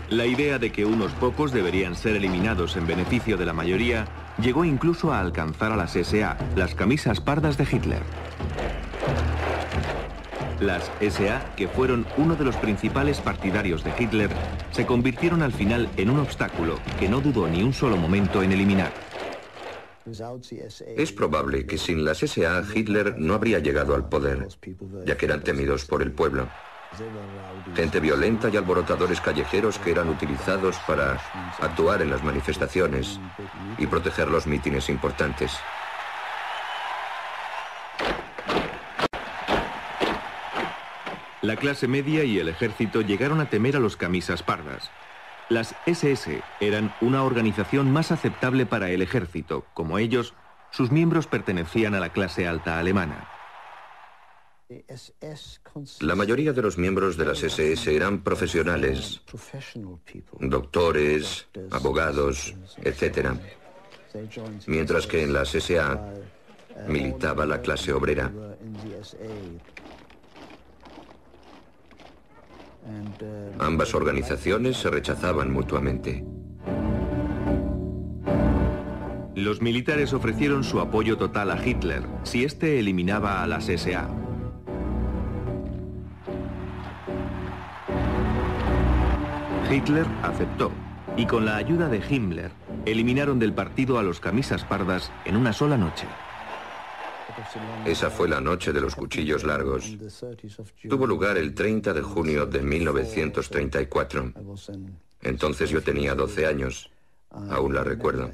La idea de que unos pocos deberían ser eliminados en beneficio de la mayoría llegó incluso a alcanzar a las SA, las camisas pardas de Hitler. Las SA, que fueron uno de los principales partidarios de Hitler, se convirtieron al final en un obstáculo que no dudó ni un solo momento en eliminar. Es probable que sin las SA Hitler no habría llegado al poder, ya que eran temidos por el pueblo. Gente violenta y alborotadores callejeros que eran utilizados para actuar en las manifestaciones y proteger los mítines importantes. La clase media y el ejército llegaron a temer a los camisas pardas. Las SS eran una organización más aceptable para el ejército. Como ellos, sus miembros pertenecían a la clase alta alemana. La mayoría de los miembros de las SS eran profesionales, doctores, abogados, etc. Mientras que en las SA militaba la clase obrera. Ambas organizaciones se rechazaban mutuamente. Los militares ofrecieron su apoyo total a Hitler si éste eliminaba a las SA. Hitler aceptó, y con la ayuda de Himmler, eliminaron del partido a los camisas pardas en una sola noche. Esa fue la noche de los cuchillos largos. Tuvo lugar el 30 de junio de 1934. Entonces yo tenía 12 años. Aún la recuerdo.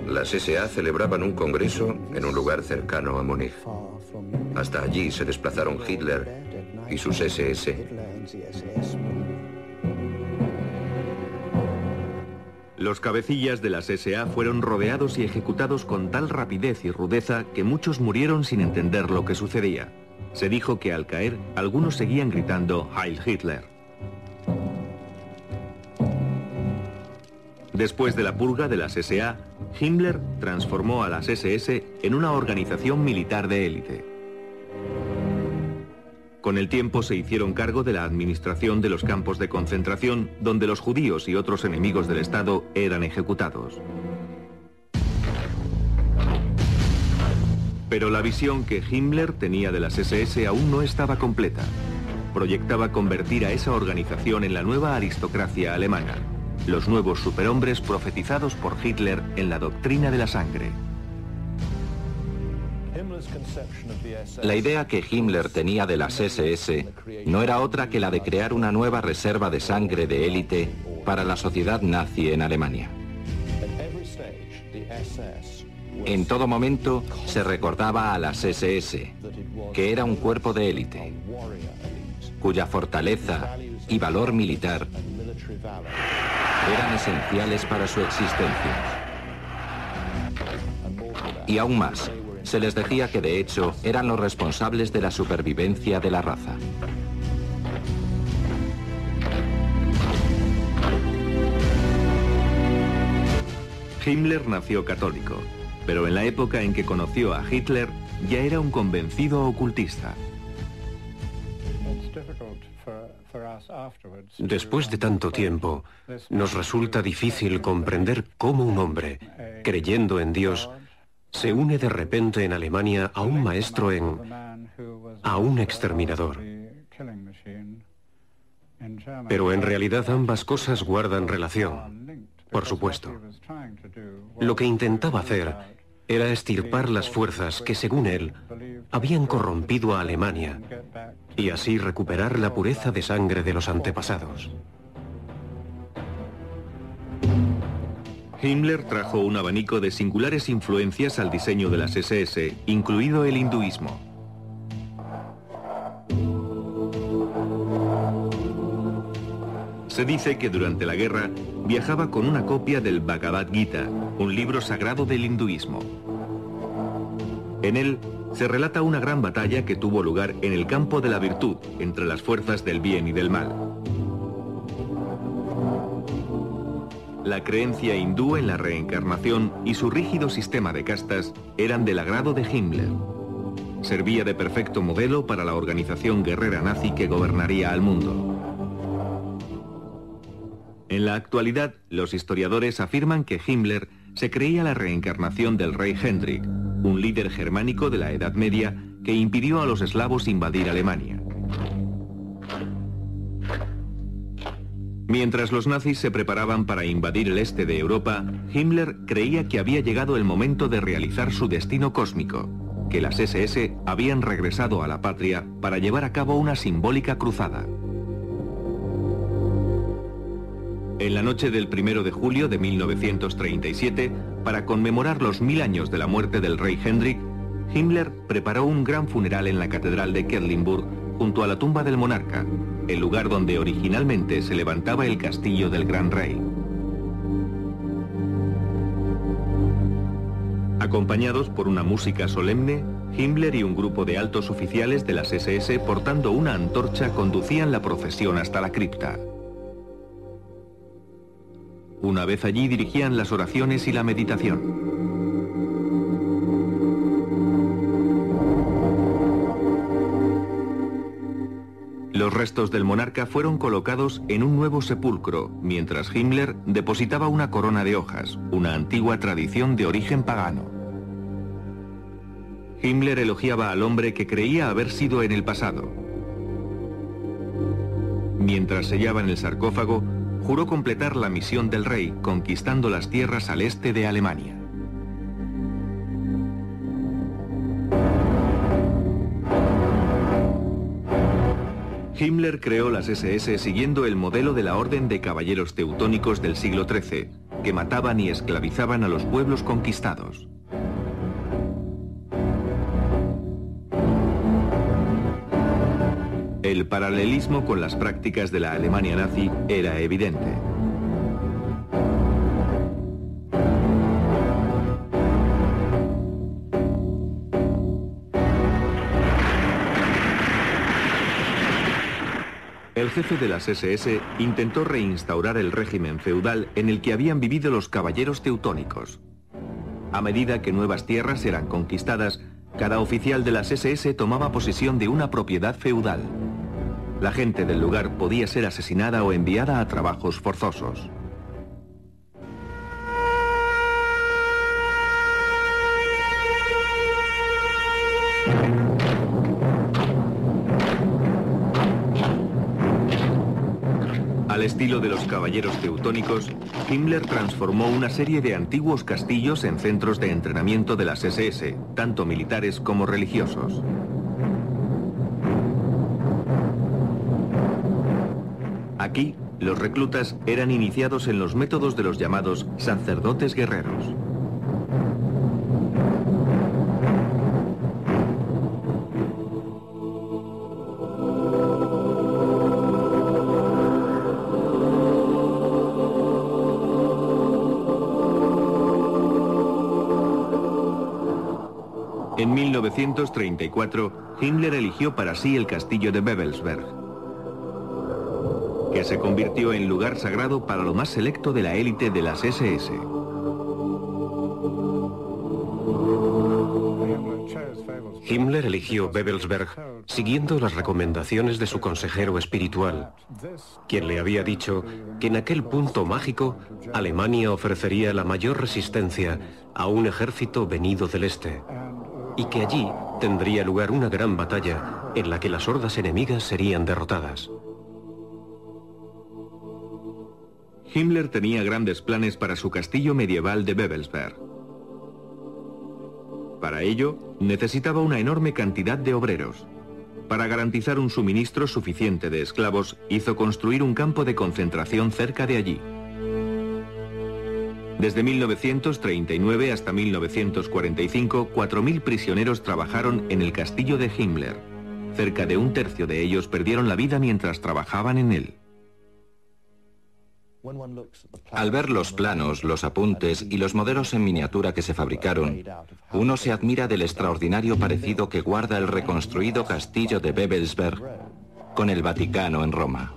Las SA celebraban un congreso en un lugar cercano a Múnich. Hasta allí se desplazaron Hitler y sus SS. Los cabecillas de las SA fueron rodeados y ejecutados con tal rapidez y rudeza que muchos murieron sin entender lo que sucedía. Se dijo que al caer, algunos seguían gritando Heil Hitler. Después de la purga de las SA, Himmler transformó a las SS en una organización militar de élite. Con el tiempo se hicieron cargo de la administración de los campos de concentración, donde los judíos y otros enemigos del Estado eran ejecutados. Pero la visión que Himmler tenía de las SS aún no estaba completa. Proyectaba convertir a esa organización en la nueva aristocracia alemana, los nuevos superhombres profetizados por Hitler en la doctrina de la sangre. La idea que Himmler tenía de las SS no era otra que la de crear una nueva reserva de sangre de élite para la sociedad nazi en Alemania. En todo momento se recordaba a las SS, que era un cuerpo de élite, cuya fortaleza y valor militar eran esenciales para su existencia. Y aún más, se les decía que de hecho eran los responsables de la supervivencia de la raza. Himmler nació católico, pero en la época en que conoció a Hitler ya era un convencido ocultista. Después de tanto tiempo, nos resulta difícil comprender cómo un hombre, creyendo en Dios, se une de repente en Alemania a un maestro a un exterminador. Pero en realidad ambas cosas guardan relación, por supuesto. Lo que intentaba hacer era extirpar las fuerzas que, según él, habían corrompido a Alemania y así recuperar la pureza de sangre de los antepasados. Himmler trajo un abanico de singulares influencias al diseño de las SS, incluido el hinduismo. Se dice que durante la guerra viajaba con una copia del Bhagavad Gita, un libro sagrado del hinduismo. En él se relata una gran batalla que tuvo lugar en el campo de la virtud entre las fuerzas del bien y del mal. La creencia hindú en la reencarnación y su rígido sistema de castas eran del agrado de Himmler. Servía de perfecto modelo para la organización guerrera nazi que gobernaría al mundo. En la actualidad, los historiadores afirman que Himmler se creía la reencarnación del rey Hendrik, un líder germánico de la Edad Media que impidió a los eslavos invadir Alemania. Mientras los nazis se preparaban para invadir el este de Europa, Himmler creía que había llegado el momento de realizar su destino cósmico, que las SS habían regresado a la patria para llevar a cabo una simbólica cruzada. En la noche del 1 de julio de 1937, para conmemorar los 1000 años de la muerte del rey Hendrik, Himmler preparó un gran funeral en la catedral de Quedlinburg, junto a la tumba del monarca, el lugar donde originalmente se levantaba el castillo del gran rey. Acompañados por una música solemne, Himmler y un grupo de altos oficiales de las SS portando una antorcha conducían la procesión hasta la cripta. Una vez allí dirigían las oraciones y la meditación. Los restos del monarca fueron colocados en un nuevo sepulcro, mientras Himmler depositaba una corona de hojas, una antigua tradición de origen pagano. Himmler elogiaba al hombre que creía haber sido en el pasado. Mientras sellaba en el sarcófago, juró completar la misión del rey, conquistando las tierras al este de Alemania. Himmler creó las SS siguiendo el modelo de la Orden de Caballeros Teutónicos del siglo XIII, que mataban y esclavizaban a los pueblos conquistados. El paralelismo con las prácticas de la Alemania nazi era evidente. El jefe de las SS intentó reinstaurar el régimen feudal en el que habían vivido los caballeros teutónicos. A medida que nuevas tierras eran conquistadas, cada oficial de las SS tomaba posesión de una propiedad feudal. La gente del lugar podía ser asesinada o enviada a trabajos forzosos. Al estilo de los caballeros teutónicos, Himmler transformó una serie de antiguos castillos en centros de entrenamiento de las SS, tanto militares como religiosos. Aquí, los reclutas eran iniciados en los métodos de los llamados sacerdotes guerreros. En 1934, Himmler eligió para sí el castillo de Babelsberg, que se convirtió en lugar sagrado para lo más selecto de la élite de las SS. Himmler eligió Babelsberg siguiendo las recomendaciones de su consejero espiritual, quien le había dicho que en aquel punto mágico Alemania ofrecería la mayor resistencia a un ejército venido del este, y que allí tendría lugar una gran batalla en la que las hordas enemigas serían derrotadas. Himmler tenía grandes planes para su castillo medieval de Babelsberg. Para ello, necesitaba una enorme cantidad de obreros. Para garantizar un suministro suficiente de esclavos, hizo construir un campo de concentración cerca de allí. Desde 1939 hasta 1945, 4.000 prisioneros trabajaron en el castillo de Himmler. Cerca de un tercio de ellos perdieron la vida mientras trabajaban en él. Al ver los planos, los apuntes y los modelos en miniatura que se fabricaron, uno se admira del extraordinario parecido que guarda el reconstruido castillo de Babelsberg con el Vaticano en Roma.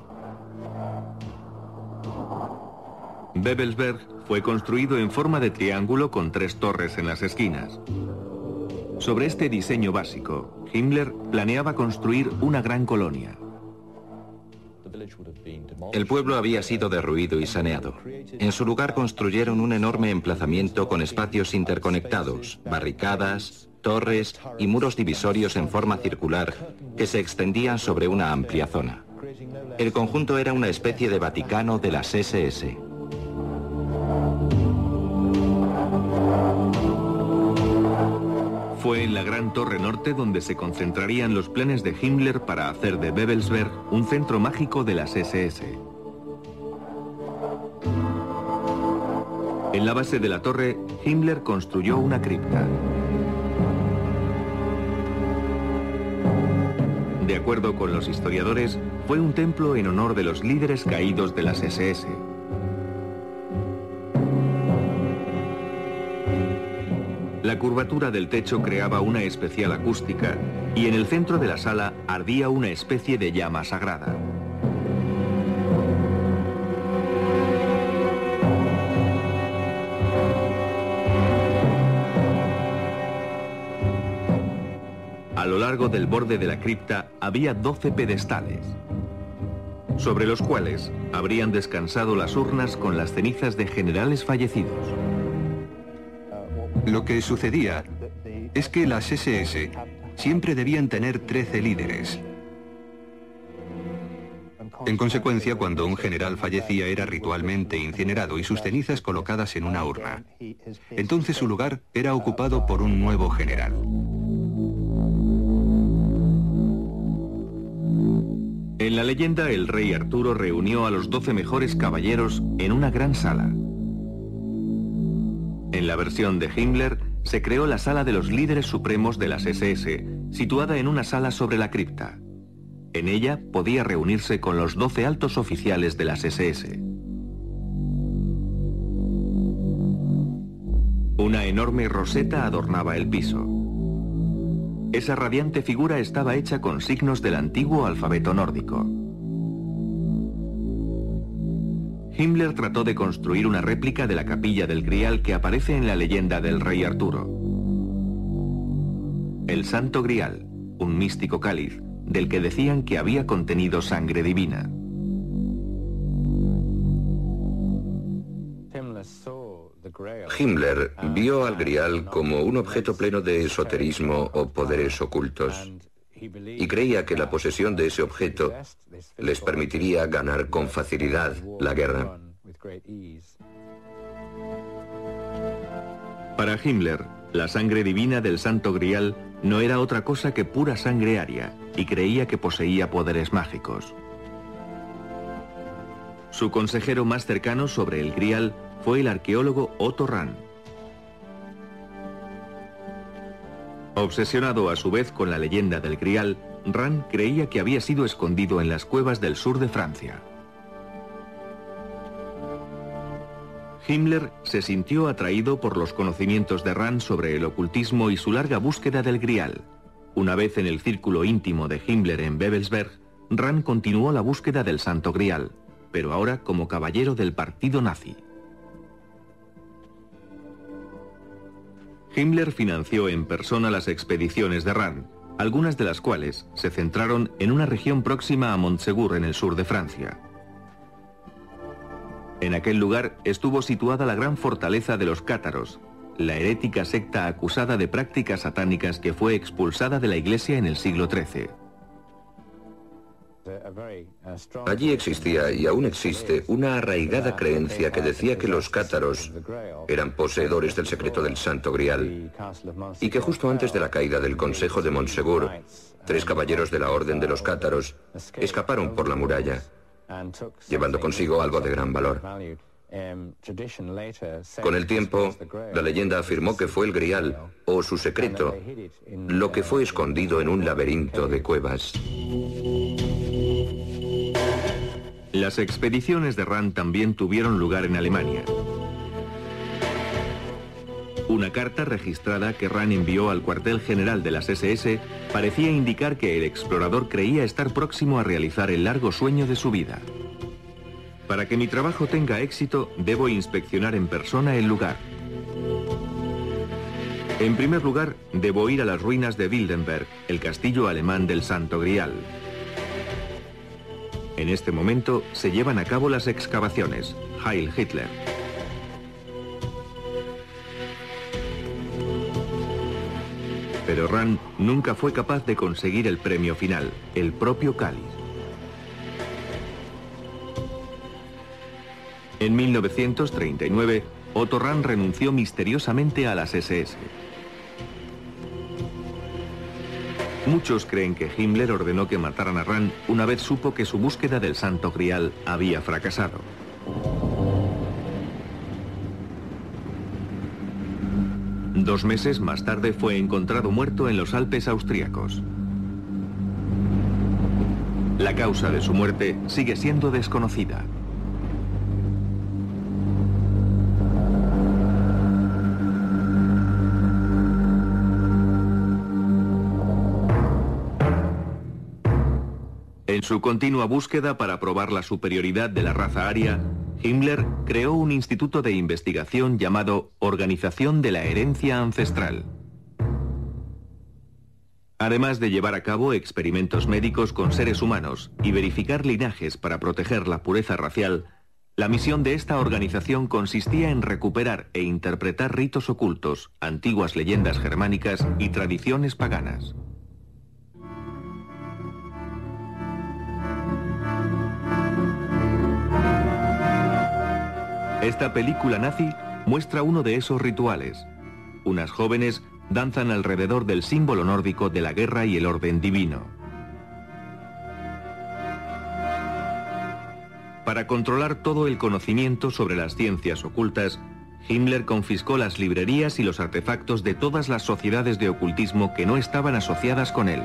Babelsberg fue construido en forma de triángulo con 3 torres en las esquinas. Sobre este diseño básico, Himmler planeaba construir una gran colonia. El pueblo había sido derruido y saneado. En su lugar construyeron un enorme emplazamiento con espacios interconectados, barricadas, torres y muros divisorios en forma circular que se extendían sobre una amplia zona. El conjunto era una especie de Vaticano de las SS. Fue en la Gran Torre Norte donde se concentrarían los planes de Himmler para hacer de Babelsberg un centro mágico de las SS. En la base de la torre, Himmler construyó una cripta. De acuerdo con los historiadores, fue un templo en honor de los líderes caídos de las SS. La curvatura del techo creaba una especial acústica y en el centro de la sala ardía una especie de llama sagrada. A lo largo del borde de la cripta había 12 pedestales, sobre los cuales habrían descansado las urnas con las cenizas de generales fallecidos. Lo que sucedía es que las SS siempre debían tener 13 líderes. En consecuencia, cuando un general fallecía era ritualmente incinerado y sus cenizas colocadas en una urna. Entonces su lugar era ocupado por un nuevo general. En la leyenda, el rey Arturo reunió a los 12 mejores caballeros en una gran sala. En la versión de Himmler, se creó la sala de los líderes supremos de las SS, situada en una sala sobre la cripta. En ella podía reunirse con los 12 altos oficiales de las SS. Una enorme roseta adornaba el piso. Esa radiante figura estaba hecha con signos del antiguo alfabeto nórdico. Himmler trató de construir una réplica de la capilla del Grial que aparece en la leyenda del rey Arturo. El Santo Grial, un místico cáliz, del que decían que había contenido sangre divina. Himmler vio al Grial como un objeto pleno de esoterismo o poderes ocultos y creía que la posesión de ese objeto les permitiría ganar con facilidad la guerra. Para Himmler, la sangre divina del Santo Grial no era otra cosa que pura sangre aria y creía que poseía poderes mágicos. Su consejero más cercano sobre el Grial fue el arqueólogo Otto Rahn. Obsesionado a su vez con la leyenda del Grial, Rahn creía que había sido escondido en las cuevas del sur de Francia. Himmler se sintió atraído por los conocimientos de Rand sobre el ocultismo y su larga búsqueda del Grial. Una vez en el círculo íntimo de Himmler en Babelsberg, Rand continuó la búsqueda del Santo Grial, pero ahora como caballero del partido nazi. Himmler financió en persona las expediciones de Rand, algunas de las cuales se centraron en una región próxima a Montsegur en el sur de Francia. En aquel lugar estuvo situada la gran fortaleza de los cátaros, la herética secta acusada de prácticas satánicas que fue expulsada de la Iglesia en el siglo XIII. Allí existía y aún existe una arraigada creencia que decía que los cátaros eran poseedores del secreto del Santo Grial y que justo antes de la caída del Consejo de Montsegur, 3 caballeros de la Orden de los Cátaros escaparon por la muralla, llevando consigo algo de gran valor. Con el tiempo, la leyenda afirmó que fue el Grial, o su secreto, lo que fue escondido en un laberinto de cuevas. Las expediciones de Rand también tuvieron lugar en Alemania. Una carta registrada que Rand envió al cuartel general de las SS parecía indicar que el explorador creía estar próximo a realizar el largo sueño de su vida. Para que mi trabajo tenga éxito, debo inspeccionar en persona el lugar. En primer lugar, debo ir a las ruinas de Wildenberg, el castillo alemán del Santo Grial. En este momento se llevan a cabo las excavaciones. Heil Hitler. Pero Rand nunca fue capaz de conseguir el premio final, el propio cáliz. En 1939, Otto Rand renunció misteriosamente a las SS. Muchos creen que Himmler ordenó que mataran a Rand una vez supo que su búsqueda del Santo Grial había fracasado. Dos meses más tarde fue encontrado muerto en los Alpes austríacos. La causa de su muerte sigue siendo desconocida. En su continua búsqueda para probar la superioridad de la raza aria, Himmler creó un instituto de investigación llamado Organización de la Herencia Ancestral. Además de llevar a cabo experimentos médicos con seres humanos y verificar linajes para proteger la pureza racial, la misión de esta organización consistía en recuperar e interpretar ritos ocultos, antiguas leyendas germánicas y tradiciones paganas. Esta película nazi muestra uno de esos rituales. Unas jóvenes danzan alrededor del símbolo nórdico de la guerra y el orden divino. Para controlar todo el conocimiento sobre las ciencias ocultas, Himmler confiscó las librerías y los artefactos de todas las sociedades de ocultismo que no estaban asociadas con él,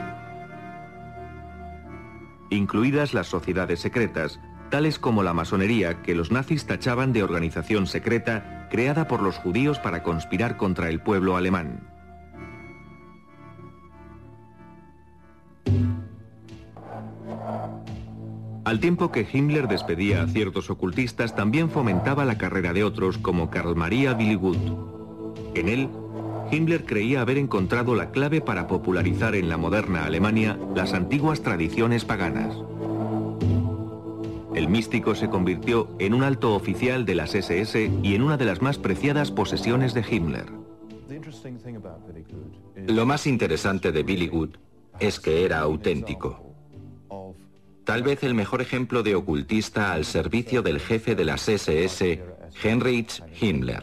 incluidas las sociedades secretas, tales como la masonería, que los nazis tachaban de organización secreta creada por los judíos para conspirar contra el pueblo alemán. Al tiempo que Himmler despedía a ciertos ocultistas, también fomentaba la carrera de otros como Karl Maria Willigut. En él, Himmler creía haber encontrado la clave para popularizar en la moderna Alemania las antiguas tradiciones paganas. El místico se convirtió en un alto oficial de las SS y en una de las más preciadas posesiones de Himmler. Lo más interesante de Willigut es que era auténtico. Tal vez el mejor ejemplo de ocultista al servicio del jefe de las SS, Heinrich Himmler.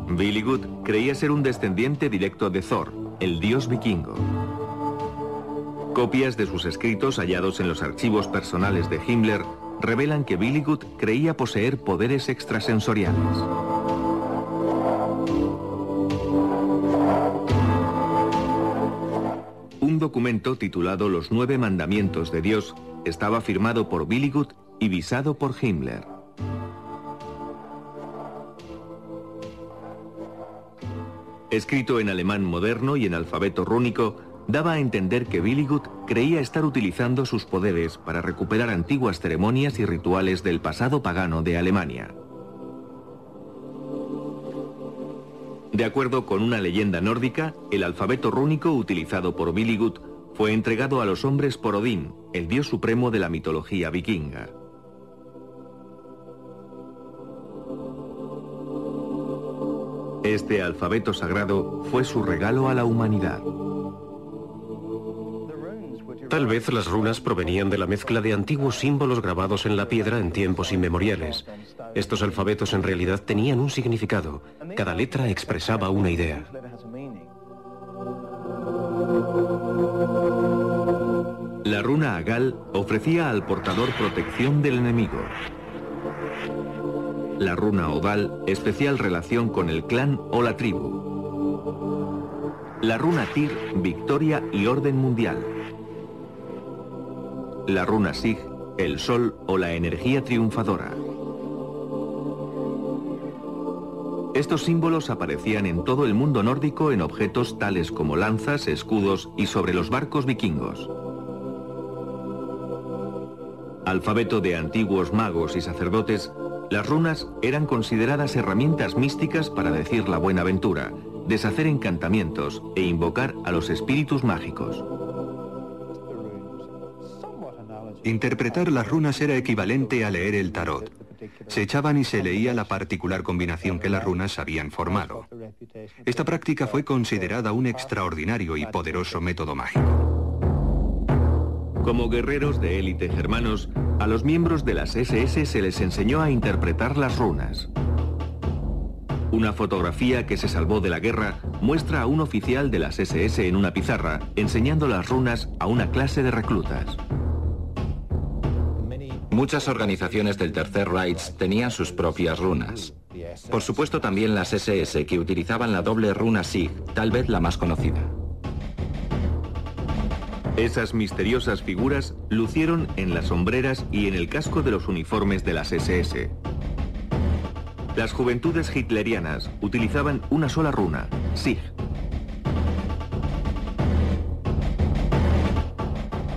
Willigut creía ser un descendiente directo de Thor, el dios vikingo. Copias de sus escritos hallados en los archivos personales de Himmler revelan que Willigut creía poseer poderes extrasensoriales. Un documento titulado Los 9 Mandamientos de Dios estaba firmado por Willigut y visado por Himmler. escrito en alemán moderno y en alfabeto rúnico, daba a entender que Willigut creía estar utilizando sus poderes para recuperar antiguas ceremonias y rituales del pasado pagano de Alemania. De acuerdo con una leyenda nórdica, el alfabeto rúnico utilizado por Willigut fue entregado a los hombres por Odín, el dios supremo de la mitología vikinga. Este alfabeto sagrado fue su regalo a la humanidad. Tal vez las runas provenían de la mezcla de antiguos símbolos grabados en la piedra en tiempos inmemoriales. Estos alfabetos en realidad tenían un significado. Cada letra expresaba una idea. La runa Agal ofrecía al portador protección del enemigo. La runa Odal, especial relación con el clan o la tribu. La runa Tyr, victoria y orden mundial. La runa Sig, el sol o la energía triunfadora. Estos símbolos aparecían en todo el mundo nórdico en objetos tales como lanzas, escudos y sobre los barcos vikingos. Alfabeto de antiguos magos y sacerdotes, las runas eran consideradas herramientas místicas para decir la buena aventura, deshacer encantamientos e invocar a los espíritus mágicos. Interpretar las runas era equivalente a leer el tarot. Se echaban y se leía la particular combinación que las runas habían formado. Esta práctica fue considerada un extraordinario y poderoso método mágico. Como guerreros de élite germanos, a los miembros de las SS se les enseñó a interpretar las runas. Una fotografía que se salvó de la guerra muestra a un oficial de las SS en una pizarra enseñando las runas a una clase de reclutas. Muchas organizaciones del Tercer Reich tenían sus propias runas. Por supuesto también las SS, que utilizaban la doble runa Sig, tal vez la más conocida. Esas misteriosas figuras lucieron en las sombreras y en el casco de los uniformes de las SS. Las juventudes hitlerianas utilizaban una sola runa, Sig.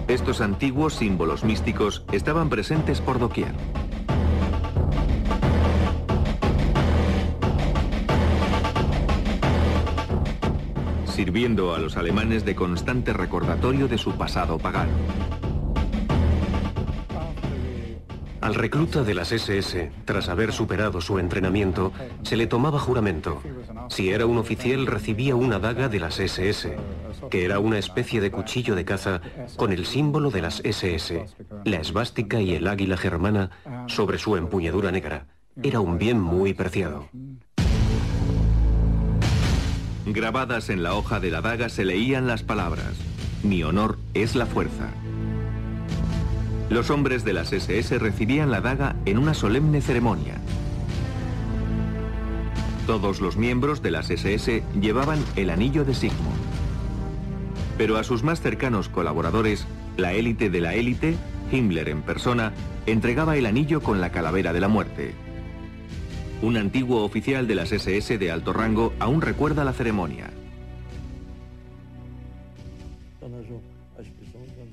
Estos antiguos símbolos místicos estaban presentes por doquier. Sirviendo a los alemanes de constante recordatorio de su pasado pagano. Al recluta de las SS, tras haber superado su entrenamiento, se le tomaba juramento. Si era un oficial, recibía una daga de las SS, que era una especie de cuchillo de caza con el símbolo de las SS, la esvástica y el águila germana sobre su empuñadura negra. Era un bien muy preciado. Grabadas en la hoja de la daga se leían las palabras: "Mi honor es la fuerza". Los hombres de las SS recibían la daga en una solemne ceremonia. Todos los miembros de las SS llevaban el anillo de Sigmund. Pero a sus más cercanos colaboradores, la élite de la élite, Himmler en persona, entregaba el anillo con la calavera de la muerte. Un antiguo oficial de las SS de alto rango aún recuerda la ceremonia.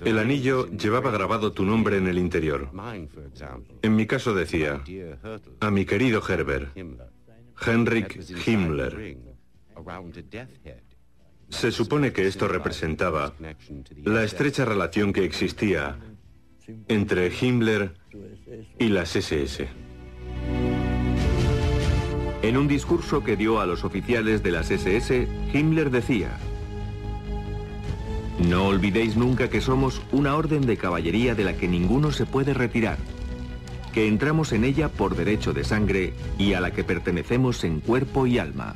El anillo llevaba grabado tu nombre en el interior. En mi caso decía: a mi querido Herbert, Heinrich Himmler. Se supone que esto representaba la estrecha relación que existía entre Himmler y las SS. En un discurso que dio a los oficiales de las SS, Himmler decía: "No olvidéis nunca que somos una orden de caballería de la que ninguno se puede retirar, que entramos en ella por derecho de sangre y a la que pertenecemos en cuerpo y alma".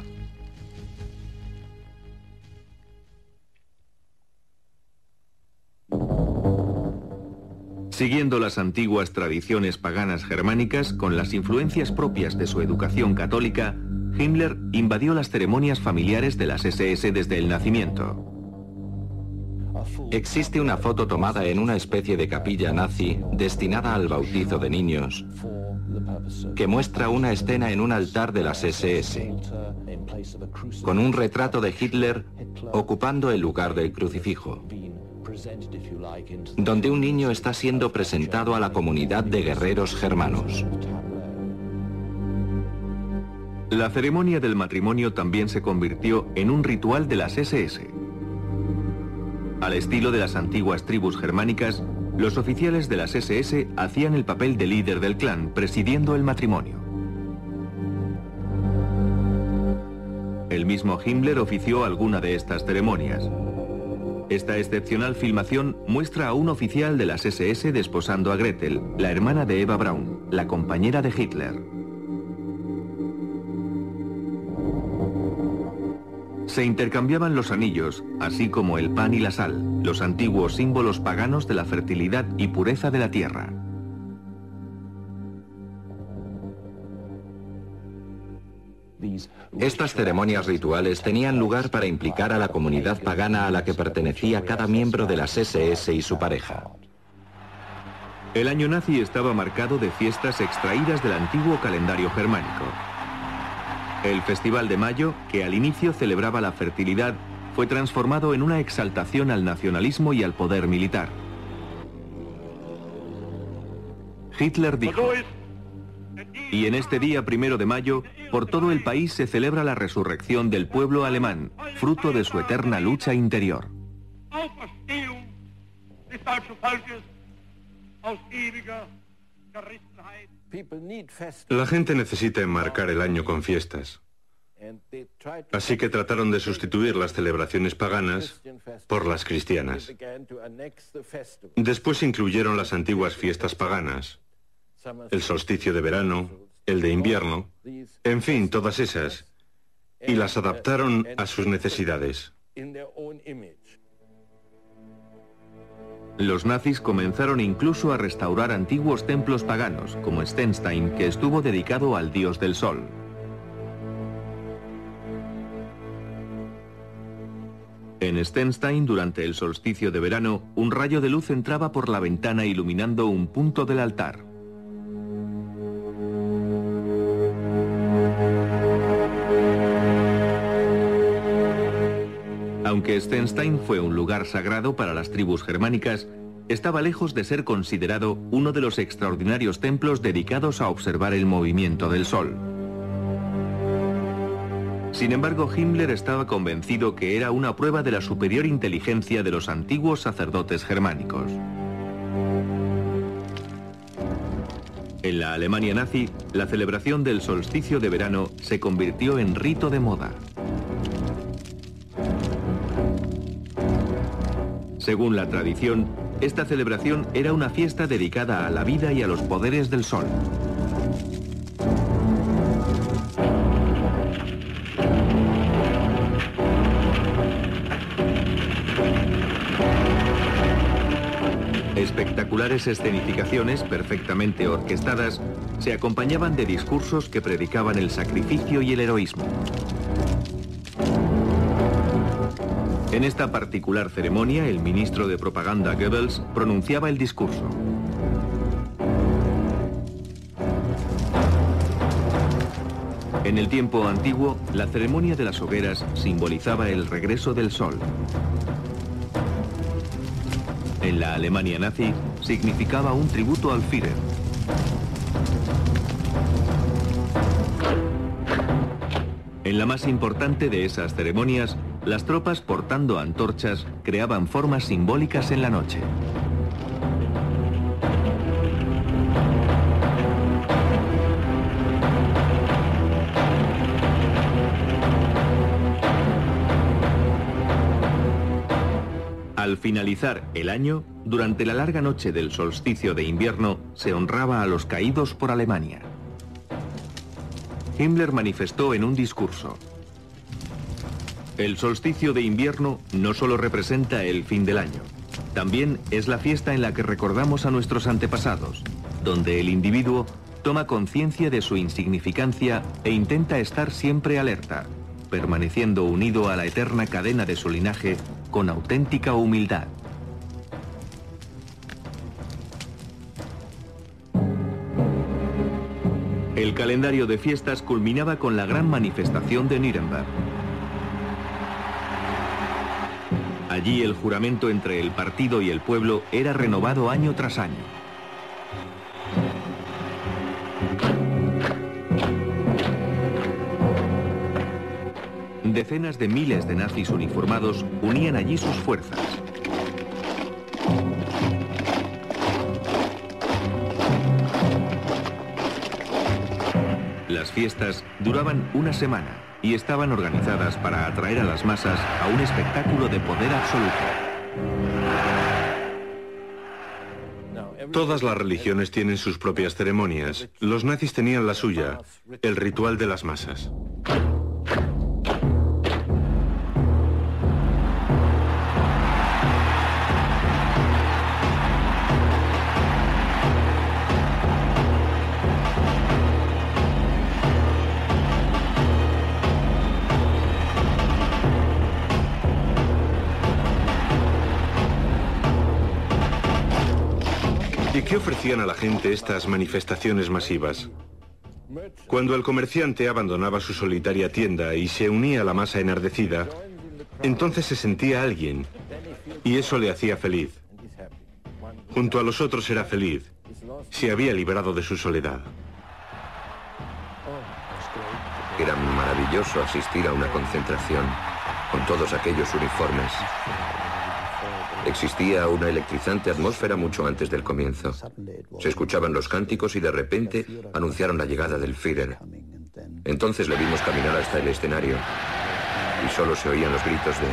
Siguiendo las antiguas tradiciones paganas germánicas con las influencias propias de su educación católica, Himmler invadió las ceremonias familiares de las SS desde el nacimiento. Existe una foto tomada en una especie de capilla nazi destinada al bautizo de niños, que muestra una escena en un altar de las SS, con un retrato de Hitler ocupando el lugar del crucifijo, donde un niño está siendo presentado a la comunidad de guerreros germanos. La ceremonia del matrimonio también se convirtió en un ritual de las SS. Al estilo de las antiguas tribus germánicas, los oficiales de las SS hacían el papel de líder del clan, presidiendo el matrimonio. El mismo Himmler ofició alguna de estas ceremonias. Esta excepcional filmación muestra a un oficial de las SS desposando a Gretel, la hermana de Eva Braun, la compañera de Hitler. Se intercambiaban los anillos, así como el pan y la sal, los antiguos símbolos paganos de la fertilidad y pureza de la tierra. Estas ceremonias rituales tenían lugar para implicar a la comunidad pagana a la que pertenecía cada miembro de las SS y su pareja. El año nazi estaba marcado de fiestas extraídas del antiguo calendario germánico. El Festival de Mayo, que al inicio celebraba la fertilidad, fue transformado en una exaltación al nacionalismo y al poder militar. Hitler dijo: "Y en este día 1 de mayo, por todo el país se celebra la resurrección del pueblo alemán, fruto de su eterna lucha interior". La gente necesita enmarcar el año con fiestas. Así que trataron de sustituir las celebraciones paganas por las cristianas. Después incluyeron las antiguas fiestas paganas, el solsticio de verano, el de invierno, en fin, todas esas, y las adaptaron a sus necesidades. Los nazis comenzaron incluso a restaurar antiguos templos paganos, como Stenstein, que estuvo dedicado al dios del sol. En Stenstein, durante el solsticio de verano, un rayo de luz entraba por la ventana iluminando un punto del altar. Aunque Stenstein fue un lugar sagrado para las tribus germánicas, estaba lejos de ser considerado uno de los extraordinarios templos dedicados a observar el movimiento del sol. Sin embargo, Himmler estaba convencido que era una prueba de la superior inteligencia de los antiguos sacerdotes germánicos. En la Alemania nazi, la celebración del solsticio de verano se convirtió en rito de moda. Según la tradición, esta celebración era una fiesta dedicada a la vida y a los poderes del sol. Espectaculares escenificaciones perfectamente orquestadas se acompañaban de discursos que predicaban el sacrificio y el heroísmo. En esta particular ceremonia, el ministro de propaganda Goebbels pronunciaba el discurso. En el tiempo antiguo, la ceremonia de las hogueras simbolizaba el regreso del sol. En la Alemania nazi, significaba un tributo al Führer. En la más importante de esas ceremonias, las tropas portando antorchas creaban formas simbólicas en la noche. Al finalizar el año, durante la larga noche del solsticio de invierno, se honraba a los caídos por Alemania. Himmler manifestó en un discurso: "El solsticio de invierno no solo representa el fin del año, también es la fiesta en la que recordamos a nuestros antepasados, donde el individuo toma conciencia de su insignificancia e intenta estar siempre alerta, permaneciendo unido a la eterna cadena de su linaje con auténtica humildad". El calendario de fiestas culminaba con la gran manifestación de Nuremberg. Allí el juramento entre el partido y el pueblo era renovado año tras año. Decenas de miles de nazis uniformados unían allí sus fuerzas. Las fiestas duraban una semana y estaban organizadas para atraer a las masas a un espectáculo de poder absoluto. Todas las religiones tienen sus propias ceremonias. Los nazis tenían la suya, el ritual de las masas. ¿Y qué ofrecían a la gente estas manifestaciones masivas? Cuando el comerciante abandonaba su solitaria tienda y se unía a la masa enardecida, entonces se sentía alguien, y eso le hacía feliz. Junto a los otros era feliz, se había librado de su soledad. Era maravilloso asistir a una concentración con todos aquellos uniformes. Existía una electrizante atmósfera mucho antes del comienzo. Se escuchaban los cánticos y de repente anunciaron la llegada del Führer. Entonces le vimos caminar hasta el escenario y solo se oían los gritos de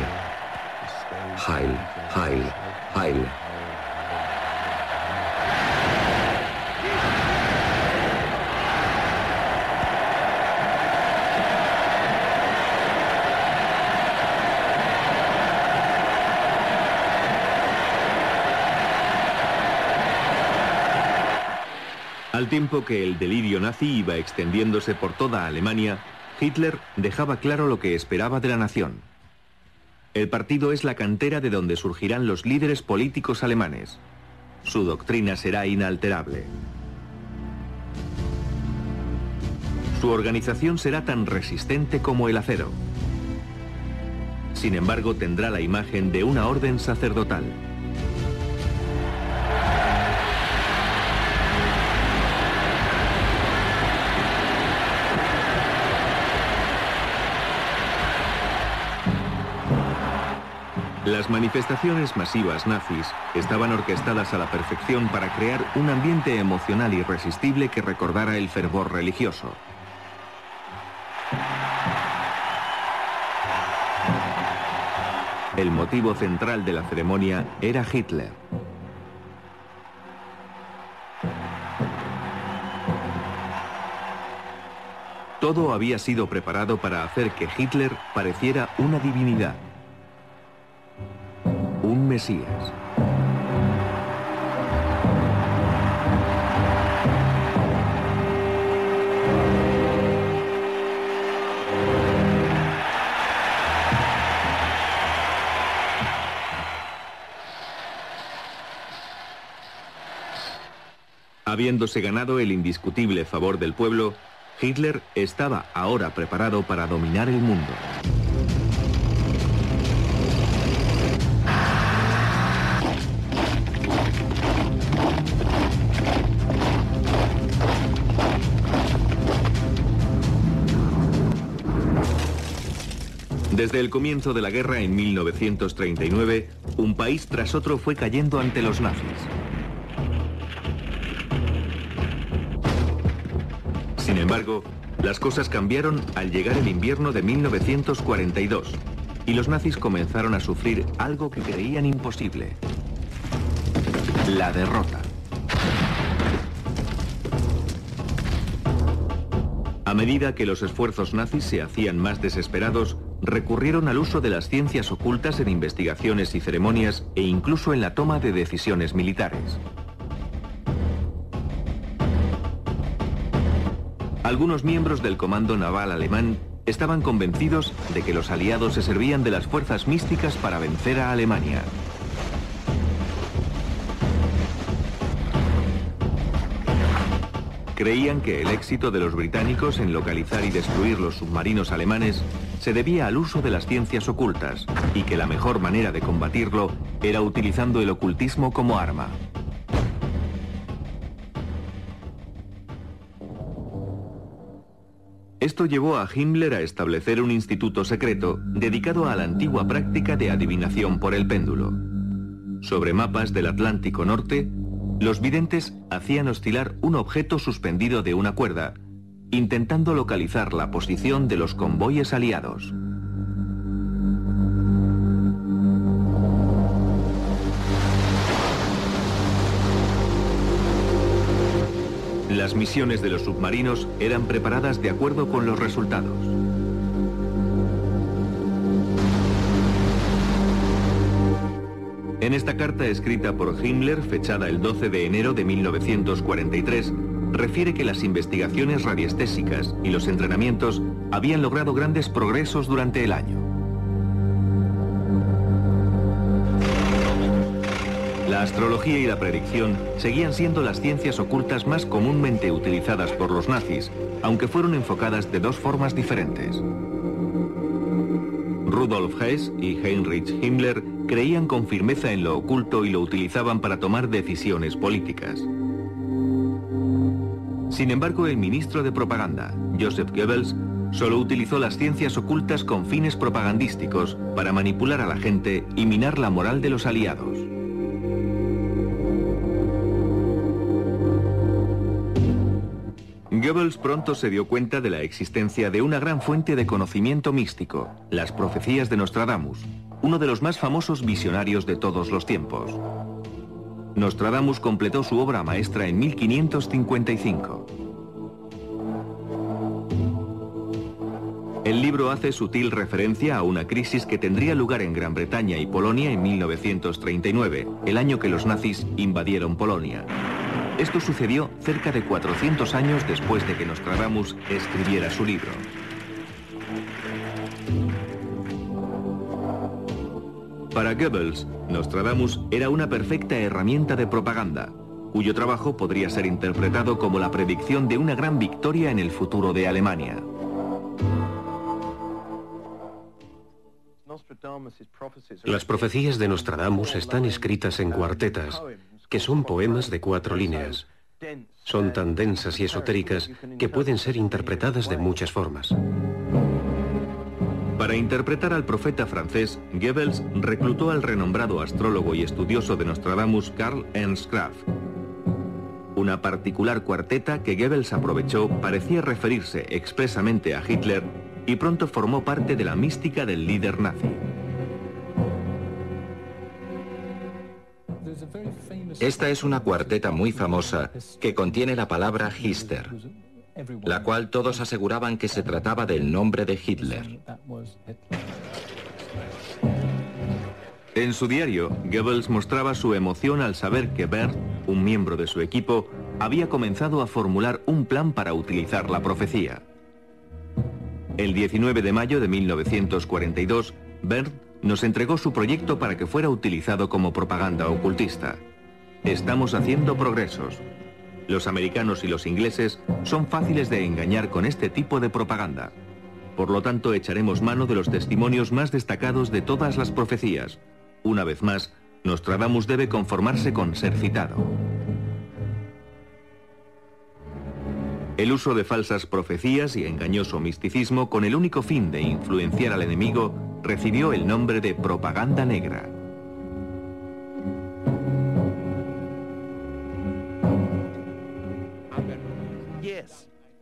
Heil, Heil, Heil. Al tiempo que el delirio nazi iba extendiéndose por toda Alemania, Hitler dejaba claro lo que esperaba de la nación. El partido es la cantera de donde surgirán los líderes políticos alemanes. Su doctrina será inalterable. Su organización será tan resistente como el acero. Sin embargo, tendrá la imagen de una orden sacerdotal. Las manifestaciones masivas nazis estaban orquestadas a la perfección para crear un ambiente emocional irresistible que recordara el fervor religioso. El motivo central de la ceremonia era Hitler. Todo había sido preparado para hacer que Hitler pareciera una divinidad. Un Mesías. Habiéndose ganado el indiscutible favor del pueblo, Hitler estaba ahora preparado para dominar el mundo. Desde el comienzo de la guerra en 1939, un país tras otro fue cayendo ante los nazis. Sin embargo, las cosas cambiaron al llegar el invierno de 1942 y los nazis comenzaron a sufrir algo que creían imposible: la derrota. A medida que los esfuerzos nazis se hacían más desesperados, recurrieron al uso de las ciencias ocultas en investigaciones y ceremonias e incluso en la toma de decisiones militares. Algunos miembros del comando naval alemán estaban convencidos de que los aliados se servían de las fuerzas místicas para vencer a Alemania. Creían que el éxito de los británicos en localizar y destruir los submarinos alemanes se debía al uso de las ciencias ocultas y que la mejor manera de combatirlo era utilizando el ocultismo como arma. Esto llevó a Himmler a establecer un instituto secreto dedicado a la antigua práctica de adivinación por el péndulo. Sobre mapas del Atlántico Norte, los videntes hacían oscilar un objeto suspendido de una cuerda, intentando localizar la posición de los convoyes aliados. Las misiones de los submarinos eran preparadas de acuerdo con los resultados. En esta carta escrita por Himmler, fechada el 12 de enero de 1943, refiere que las investigaciones radiestésicas y los entrenamientos habían logrado grandes progresos durante el año. La astrología y la predicción seguían siendo las ciencias ocultas más comúnmente utilizadas por los nazis, aunque fueron enfocadas de dos formas diferentes. Rudolf Hess y Heinrich Himmler creían con firmeza en lo oculto y lo utilizaban para tomar decisiones políticas. Sin embargo, el ministro de propaganda, Joseph Goebbels, solo utilizó las ciencias ocultas con fines propagandísticos para manipular a la gente y minar la moral de los aliados. Goebbels pronto se dio cuenta de la existencia de una gran fuente de conocimiento místico, las profecías de Nostradamus, uno de los más famosos visionarios de todos los tiempos. Nostradamus completó su obra maestra en 1555. El libro hace sutil referencia a una crisis que tendría lugar en Gran Bretaña y Polonia en 1939, el año que los nazis invadieron Polonia. Esto sucedió cerca de 400 años después de que Nostradamus escribiera su libro. Para Goebbels, Nostradamus era una perfecta herramienta de propaganda, cuyo trabajo podría ser interpretado como la predicción de una gran victoria en el futuro de Alemania. Las profecías de Nostradamus están escritas en cuartetas, que son poemas de 4 líneas. Son tan densas y esotéricas que pueden ser interpretadas de muchas formas. Para interpretar al profeta francés, Goebbels reclutó al renombrado astrólogo y estudioso de Nostradamus, Karl Ernst Graf. Una particular cuarteta que Goebbels aprovechó parecía referirse expresamente a Hitler y pronto formó parte de la mística del líder nazi. Esta es una cuarteta muy famosa que contiene la palabra Hister, la cual todos aseguraban que se trataba del nombre de Hitler. En su diario, Goebbels mostraba su emoción al saber que Bert, un miembro de su equipo, había comenzado a formular un plan para utilizar la profecía. El 19 de mayo de 1942, Bert nos entregó su proyecto para que fuera utilizado como propaganda ocultista. Estamos haciendo progresos. Los americanos y los ingleses son fáciles de engañar con este tipo de propaganda. Por lo tanto, echaremos mano de los testimonios más destacados de todas las profecías. Una vez más, Nostradamus debe conformarse con ser citado. El uso de falsas profecías y engañoso misticismo con el único fin de influenciar al enemigo recibió el nombre de propaganda negra.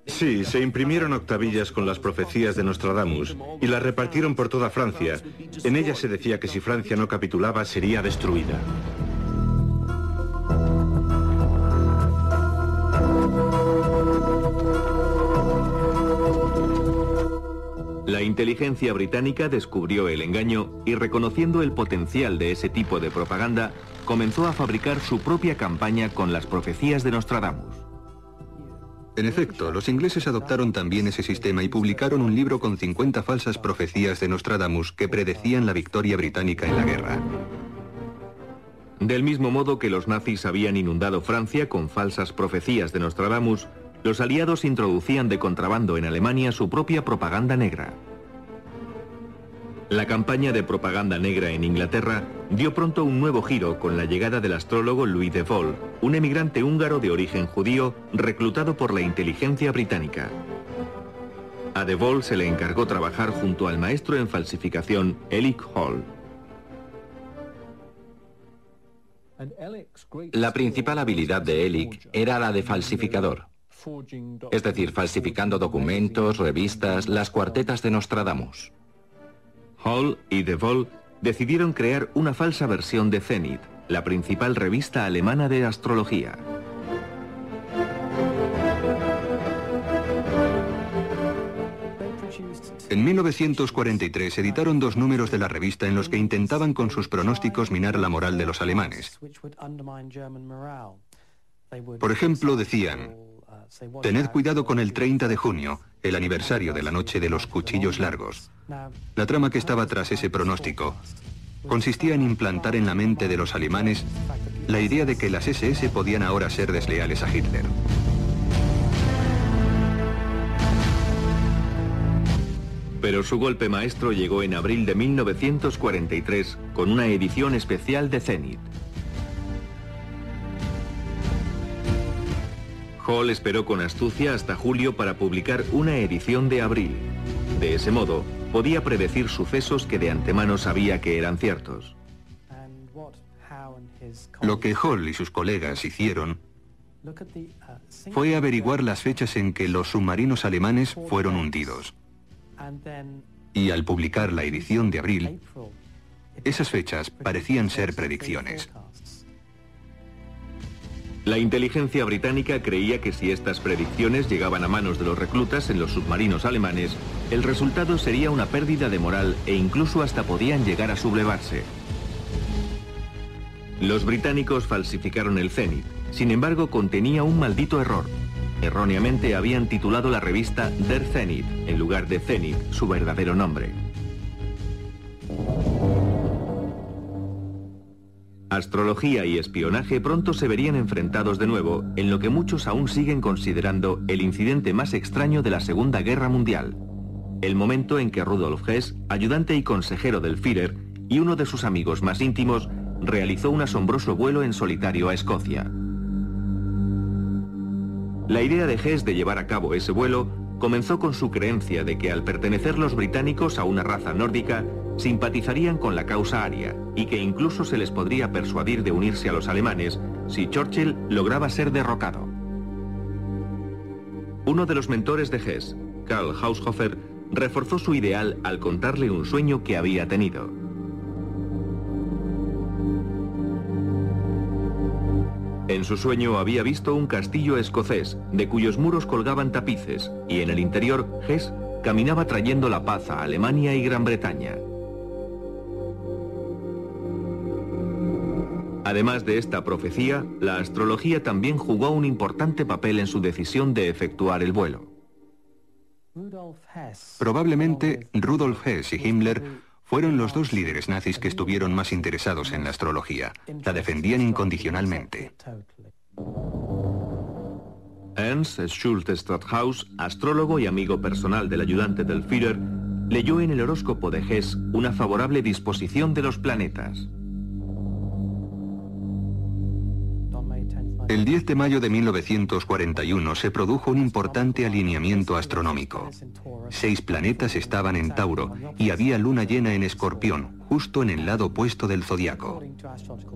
Sí, se imprimieron octavillas con las profecías de Nostradamus y las repartieron por toda Francia. En ellas se decía que si Francia no capitulaba sería destruida. La inteligencia británica descubrió el engaño y, reconociendo el potencial de ese tipo de propaganda, comenzó a fabricar su propia campaña con las profecías de Nostradamus. En efecto, los ingleses adoptaron también ese sistema y publicaron un libro con 50 falsas profecías de Nostradamus que predecían la victoria británica en la guerra. Del mismo modo que los nazis habían inundado Francia con falsas profecías de Nostradamus, los aliados introducían de contrabando en Alemania su propia propaganda negra. La campaña de propaganda negra en Inglaterra dio pronto un nuevo giro con la llegada del astrólogo Louis de Vol, un emigrante húngaro de origen judío reclutado por la inteligencia británica. A de Vol se le encargó trabajar junto al maestro en falsificación Elik Hall. La principal habilidad de Elik era la de falsificador, es decir, falsificando documentos, revistas, las cuartetas de Nostradamus. Hall y de Vol decidieron crear una falsa versión de Zenit, la principal revista alemana de astrología. En 1943 editaron 2 números de la revista en los que intentaban con sus pronósticos minar la moral de los alemanes. Por ejemplo, decían: tened cuidado con el 30 de junio, el aniversario de la noche de los cuchillos largos. La trama que estaba tras ese pronóstico consistía en implantar en la mente de los alemanes la idea de que las SS podían ahora ser desleales a Hitler. Pero su golpe maestro llegó en abril de 1943 con una edición especial de Zenit. Hall esperó con astucia hasta julio para publicar una edición de abril. De ese modo, podía predecir sucesos que de antemano sabía que eran ciertos. Lo que Hall y sus colegas hicieron fue averiguar las fechas en que los submarinos alemanes fueron hundidos. Y al publicar la edición de abril, esas fechas parecían ser predicciones. La inteligencia británica creía que si estas predicciones llegaban a manos de los reclutas en los submarinos alemanes, el resultado sería una pérdida de moral e incluso hasta podían llegar a sublevarse. Los británicos falsificaron el Zenit, sin embargo contenía un maldito error. Erróneamente habían titulado la revista Der Zenit, en lugar de Zenit, su verdadero nombre. Astrología y espionaje pronto se verían enfrentados de nuevo en lo que muchos aún siguen considerando el incidente más extraño de la Segunda Guerra Mundial. El momento en que Rudolf Hess, ayudante y consejero del Führer, y uno de sus amigos más íntimos, realizó un asombroso vuelo en solitario a Escocia. La idea de Hess de llevar a cabo ese vuelo comenzó con su creencia de que al pertenecer los británicos a una raza nórdica, simpatizarían con la causa aria y que incluso se les podría persuadir de unirse a los alemanes si Churchill lograba ser derrocado. Uno de los mentores de Hess, Karl Haushofer, reforzó su ideal al contarle un sueño que había tenido. En su sueño había visto un castillo escocés, de cuyos muros colgaban tapices, y en el interior Hess caminaba trayendo la paz a Alemania y Gran Bretaña. Además de esta profecía, la astrología también jugó un importante papel en su decisión de efectuar el vuelo. Probablemente Rudolf Hess y Himmler fueron los 2 líderes nazis que estuvieron más interesados en la astrología. La defendían incondicionalmente. Ernst Schulte Strathaus, astrólogo y amigo personal del ayudante del Führer, leyó en el horóscopo de Hess una favorable disposición de los planetas. El 10 de mayo de 1941 se produjo un importante alineamiento astronómico. 6 planetas estaban en Tauro y había luna llena en Escorpión, justo en el lado opuesto del zodiaco.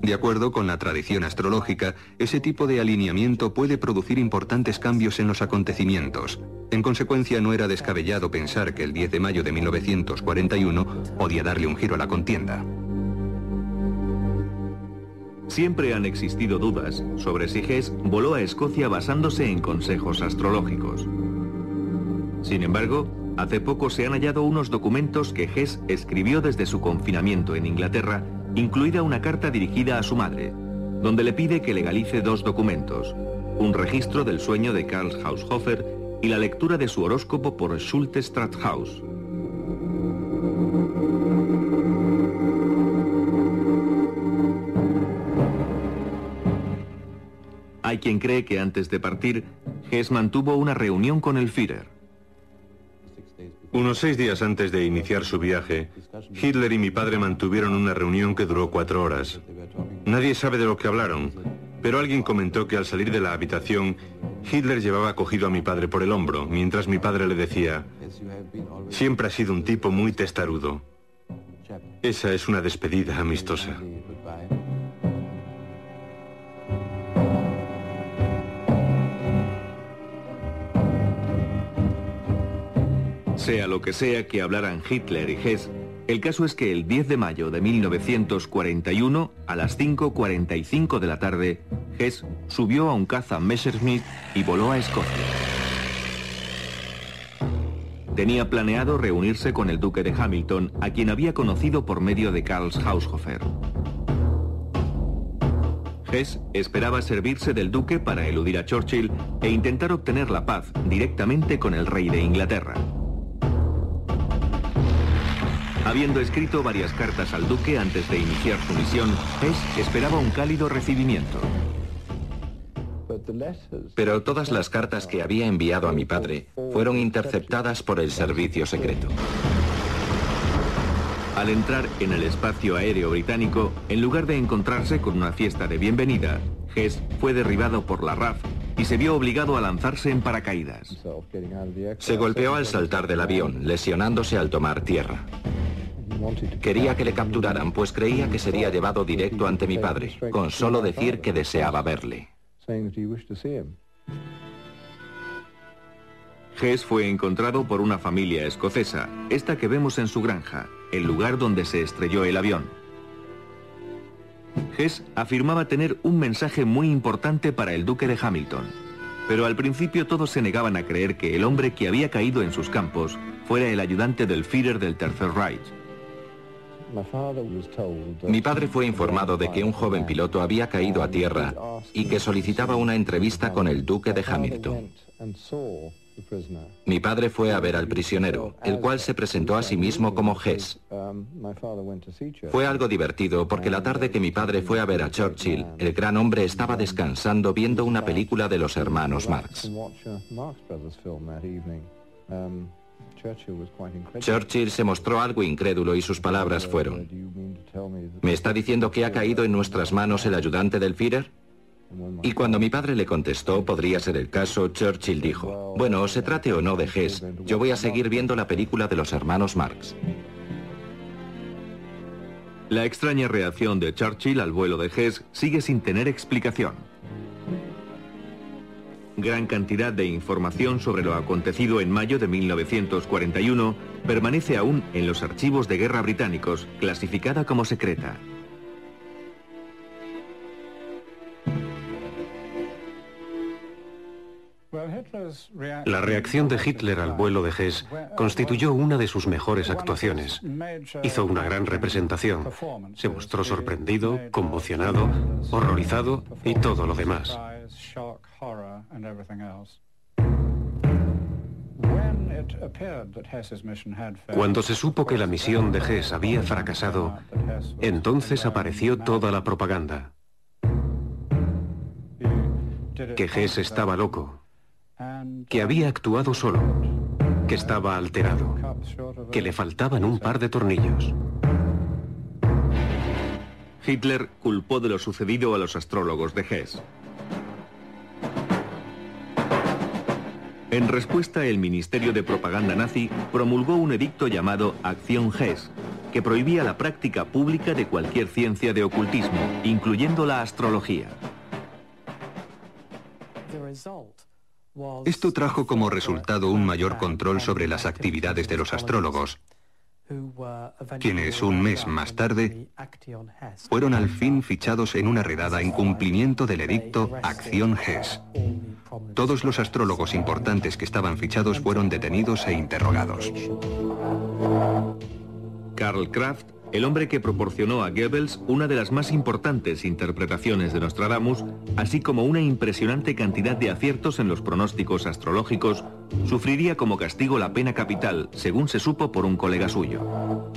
De acuerdo con la tradición astrológica, ese tipo de alineamiento puede producir importantes cambios en los acontecimientos. En consecuencia, no era descabellado pensar que el 10 de mayo de 1941 podía darle un giro a la contienda. Siempre han existido dudas sobre si Hess voló a Escocia basándose en consejos astrológicos. Sin embargo, hace poco se han hallado unos documentos que Hess escribió desde su confinamiento en Inglaterra, incluida una carta dirigida a su madre, donde le pide que legalice 2 documentos, un registro del sueño de Karl Haushofer y la lectura de su horóscopo por Schulte Strathaus. Hay quien cree que antes de partir, Hess mantuvo una reunión con el Führer. Unos 6 días antes de iniciar su viaje, Hitler y mi padre mantuvieron una reunión que duró 4 horas. Nadie sabe de lo que hablaron, pero alguien comentó que al salir de la habitación, Hitler llevaba cogido a mi padre por el hombro, mientras mi padre le decía: siempre has sido un tipo muy testarudo. Esa es una despedida amistosa. Sea lo que sea que hablaran Hitler y Hess, el caso es que el 10 de mayo de 1941, a las 5:45 de la tarde, Hess subió a un caza Messerschmitt y voló a Escocia. Tenía planeado reunirse con el duque de Hamilton, a quien había conocido por medio de Karl Haushofer. Hess esperaba servirse del duque para eludir a Churchill e intentar obtener la paz directamente con el rey de Inglaterra. Habiendo escrito varias cartas al duque antes de iniciar su misión, Hess esperaba un cálido recibimiento. Pero todas las cartas que había enviado a mi padre fueron interceptadas por el servicio secreto. Al entrar en el espacio aéreo británico, en lugar de encontrarse con una fiesta de bienvenida, Hess fue derribado por la RAF y se vio obligado a lanzarse en paracaídas. Se golpeó al saltar del avión, lesionándose al tomar tierra. Quería que le capturaran, pues creía que sería llevado directo ante mi padre, con solo decir que deseaba verle. Hess fue encontrado por una familia escocesa, esta que vemos en su granja, el lugar donde se estrelló el avión. Hess afirmaba tener un mensaje muy importante para el duque de Hamilton, pero al principio todos se negaban a creer que el hombre que había caído en sus campos fuera el ayudante del Führer del Tercer Reich. Mi padre fue informado de que un joven piloto había caído a tierra y que solicitaba una entrevista con el duque de Hamilton. Mi padre fue a ver al prisionero, el cual se presentó a sí mismo como Hess. Fue algo divertido porque la tarde que mi padre fue a ver a Churchill, el gran hombre estaba descansando viendo una película de los hermanos Marx. Churchill se mostró algo incrédulo y sus palabras fueron: ¿me está diciendo que ha caído en nuestras manos el ayudante del Führer? Y cuando mi padre le contestó, podría ser el caso, Churchill dijo: bueno, se trate o no de Hess, yo voy a seguir viendo la película de los hermanos Marx. La extraña reacción de Churchill al vuelo de Hess sigue sin tener explicación. Gran cantidad de información sobre lo acontecido en mayo de 1941 permanece aún en los archivos de guerra británicos, clasificada como secreta. La reacción de Hitler al vuelo de Hess constituyó una de sus mejores actuaciones. Hizo una gran representación. Se mostró sorprendido, conmocionado, horrorizado y todo lo demás. Cuando se supo que la misión de Hess había fracasado, entonces apareció toda la propaganda. Que Hess estaba loco, que había actuado solo, que estaba alterado, que le faltaban un par de tornillos. Hitler culpó de lo sucedido a los astrólogos de Hess. En respuesta, el Ministerio de Propaganda nazi promulgó un edicto llamado Acción Hess, que prohibía la práctica pública de cualquier ciencia de ocultismo, incluyendo la astrología. Esto trajo como resultado un mayor control sobre las actividades de los astrólogos, quienes un mes más tarde fueron al fin fichados en una redada en cumplimiento del edicto Acción Hess. Todos los astrólogos importantes que estaban fichados fueron detenidos e interrogados. Karl Kraft, el hombre que proporcionó a Goebbels una de las más importantes interpretaciones de Nostradamus, así como una impresionante cantidad de aciertos en los pronósticos astrológicos, sufriría como castigo la pena capital, según se supo por un colega suyo.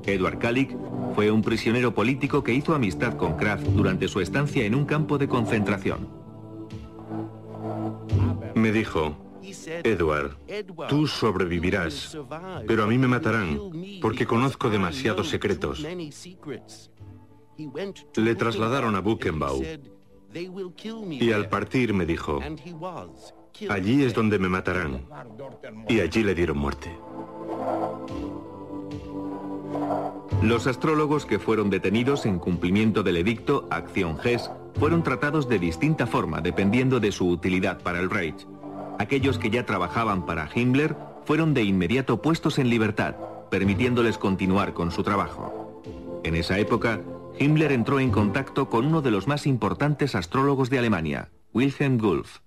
Eduard Kalik fue un prisionero político que hizo amistad con Kraft durante su estancia en un campo de concentración. dijo: Edward, tú sobrevivirás, pero a mí me matarán, porque conozco demasiados secretos. Le trasladaron a Buchenwald, y al partir me dijo: allí es donde me matarán, y allí le dieron muerte. Los astrólogos que fueron detenidos en cumplimiento del edicto Acción Hess fueron tratados de distinta forma dependiendo de su utilidad para el Reich. Aquellos que ya trabajaban para Himmler fueron de inmediato puestos en libertad, permitiéndoles continuar con su trabajo. En esa época, Himmler entró en contacto con uno de los más importantes astrólogos de Alemania, Wilhelm Wulff.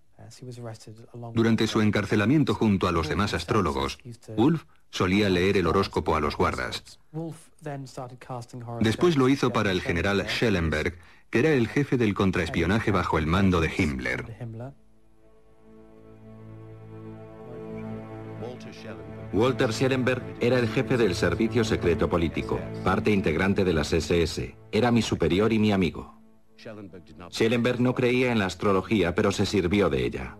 Durante su encarcelamiento junto a los demás astrólogos, Wulff solía leer el horóscopo a los guardas. Después lo hizo para el general Schellenberg, que era el jefe del contraespionaje bajo el mando de Himmler. Walter Schellenberg era el jefe del servicio secreto político, parte integrante de las SS. Era mi superior y mi amigo. Schellenberg no creía en la astrología, pero se sirvió de ella.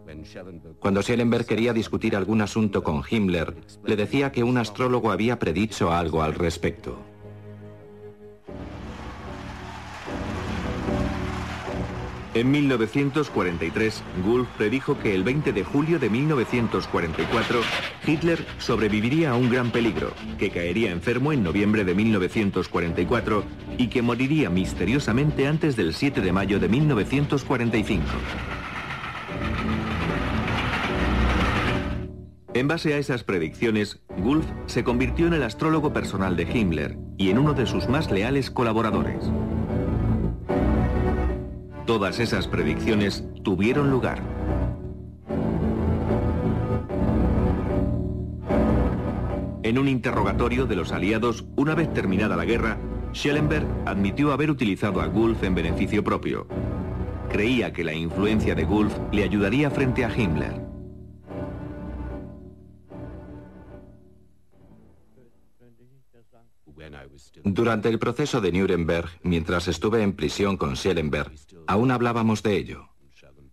Cuando Schellenberg quería discutir algún asunto con Himmler, le decía que un astrólogo había predicho algo al respecto. En 1943, Wulff predijo que el 20 de julio de 1944, Hitler sobreviviría a un gran peligro, que caería enfermo en noviembre de 1944 y que moriría misteriosamente antes del 7 de mayo de 1945. En base a esas predicciones, Wulff se convirtió en el astrólogo personal de Himmler y en uno de sus más leales colaboradores. Todas esas predicciones tuvieron lugar. En un interrogatorio de los aliados, una vez terminada la guerra, Schellenberg admitió haber utilizado a Wulff en beneficio propio. Creía que la influencia de Wulff le ayudaría frente a Himmler. Durante el proceso de Nuremberg, mientras estuve en prisión con Schellenberg, aún hablábamos de ello.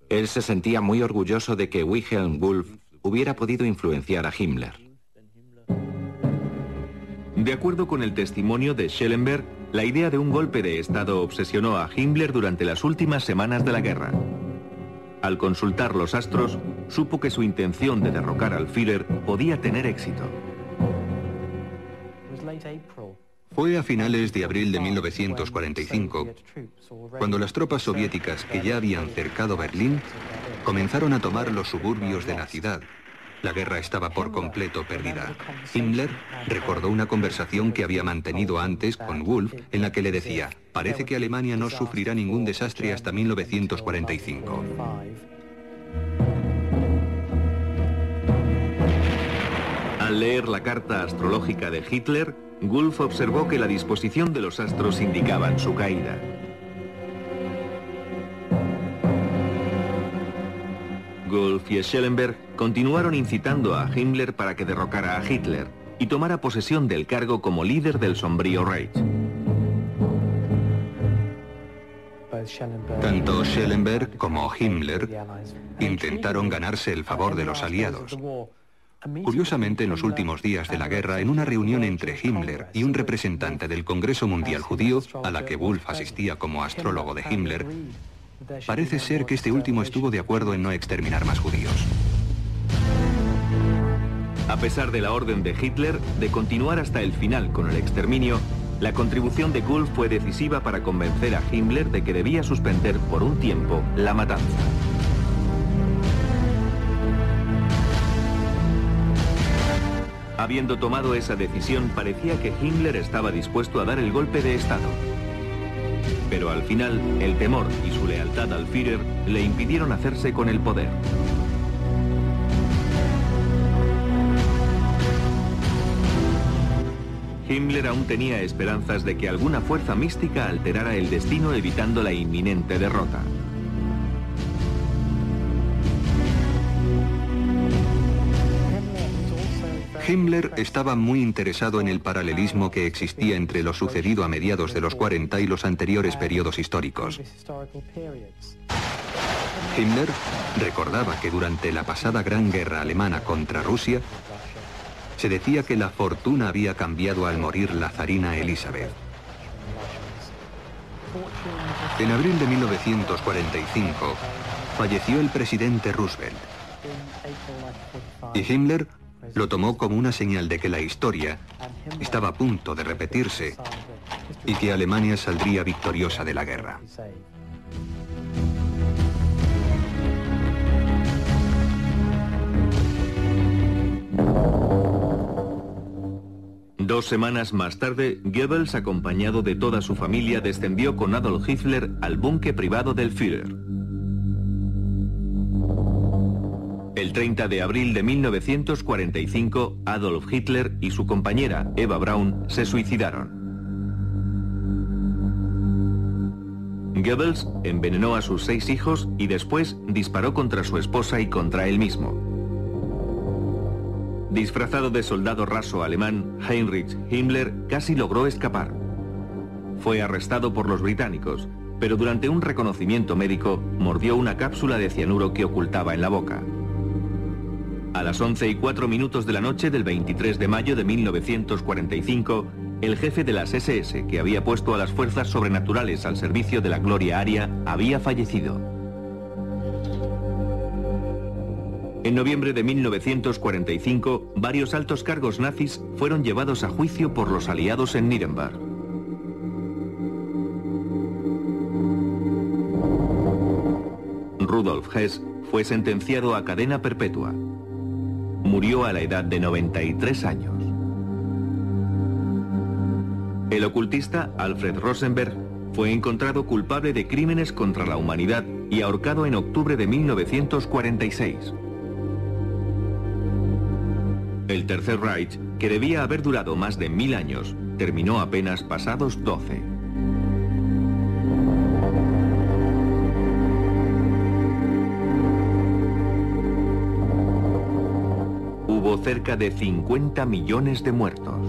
Él se sentía muy orgulloso de que Wilhelm Wulff hubiera podido influenciar a Himmler. De acuerdo con el testimonio de Schellenberg, la idea de un golpe de Estado obsesionó a Himmler durante las últimas semanas de la guerra. Al consultar los astros, supo que su intención de derrocar al Führer podía tener éxito. Fue a finales de abril de 1945, cuando las tropas soviéticas que ya habían cercado Berlín comenzaron a tomar los suburbios de la ciudad. La guerra estaba por completo perdida. Himmler recordó una conversación que había mantenido antes con Wulff en la que le decía: parece que Alemania no sufrirá ningún desastre hasta 1945. Al leer la carta astrológica de Hitler, Wulff observó que la disposición de los astros indicaban su caída. Wulff y Schellenberg continuaron incitando a Himmler para que derrocara a Hitler y tomara posesión del cargo como líder del sombrío Reich. Tanto Schellenberg como Himmler intentaron ganarse el favor de los aliados. Curiosamente, en los últimos días de la guerra, en una reunión entre Himmler y un representante del Congreso Mundial Judío, a la que Wulff asistía como astrólogo de Himmler, parece ser que este último estuvo de acuerdo en no exterminar más judíos. A pesar de la orden de Hitler de continuar hasta el final con el exterminio, la contribución de Wulff fue decisiva para convencer a Himmler de que debía suspender por un tiempo la matanza. Habiendo tomado esa decisión, parecía que Himmler estaba dispuesto a dar el golpe de Estado. Pero al final, el temor y su lealtad al Führer le impidieron hacerse con el poder. Himmler aún tenía esperanzas de que alguna fuerza mística alterara el destino evitando la inminente derrota. Himmler estaba muy interesado en el paralelismo que existía entre lo sucedido a mediados de los 40 y los anteriores periodos históricos. Himmler recordaba que durante la pasada Gran Guerra alemana contra Rusia, se decía que la fortuna había cambiado al morir la zarina Elizabeth. En abril de 1945 falleció el presidente Roosevelt. Y Himmler lo tomó como una señal de que la historia estaba a punto de repetirse y que Alemania saldría victoriosa de la guerra. Dos semanas más tarde, Goebbels, acompañado de toda su familia, descendió con Adolf Hitler al búnker privado del Führer. El 30 de abril de 1945, Adolf Hitler y su compañera Eva Braun se suicidaron. Goebbels envenenó a sus 6 hijos y después disparó contra su esposa y contra él mismo. Disfrazado de soldado raso alemán, Heinrich Himmler casi logró escapar. Fue arrestado por los británicos, pero durante un reconocimiento médico mordió una cápsula de cianuro que ocultaba en la boca. A las 11:04 de la noche del 23 de mayo de 1945, el jefe de las SS, que había puesto a las fuerzas sobrenaturales al servicio de la gloria aria, había fallecido. En noviembre de 1945, varios altos cargos nazis fueron llevados a juicio por los aliados en Nuremberg. Rudolf Hess fue sentenciado a cadena perpetua. Murió a la edad de 93 años. El ocultista Alfred Rosenberg fue encontrado culpable de crímenes contra la humanidad y ahorcado en octubre de 1946. El Tercer Reich, que debía haber durado más de 1000 años, terminó apenas pasados 12. Hubo cerca de 50 millones de muertos.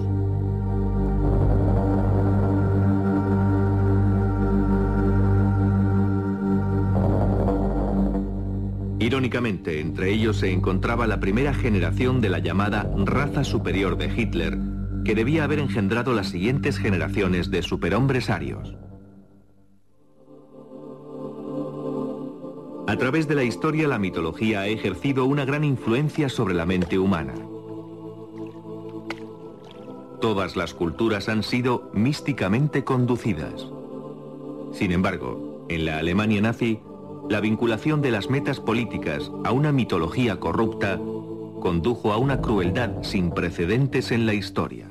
Irónicamente, entre ellos se encontraba la primera generación de la llamada raza superior de Hitler, que debía haber engendrado las siguientes generaciones de superhombres arios. A través de la historia, la mitología ha ejercido una gran influencia sobre la mente humana. Todas las culturas han sido místicamente conducidas. Sin embargo, en la Alemania nazi, la vinculación de las metas políticas a una mitología corrupta condujo a una crueldad sin precedentes en la historia.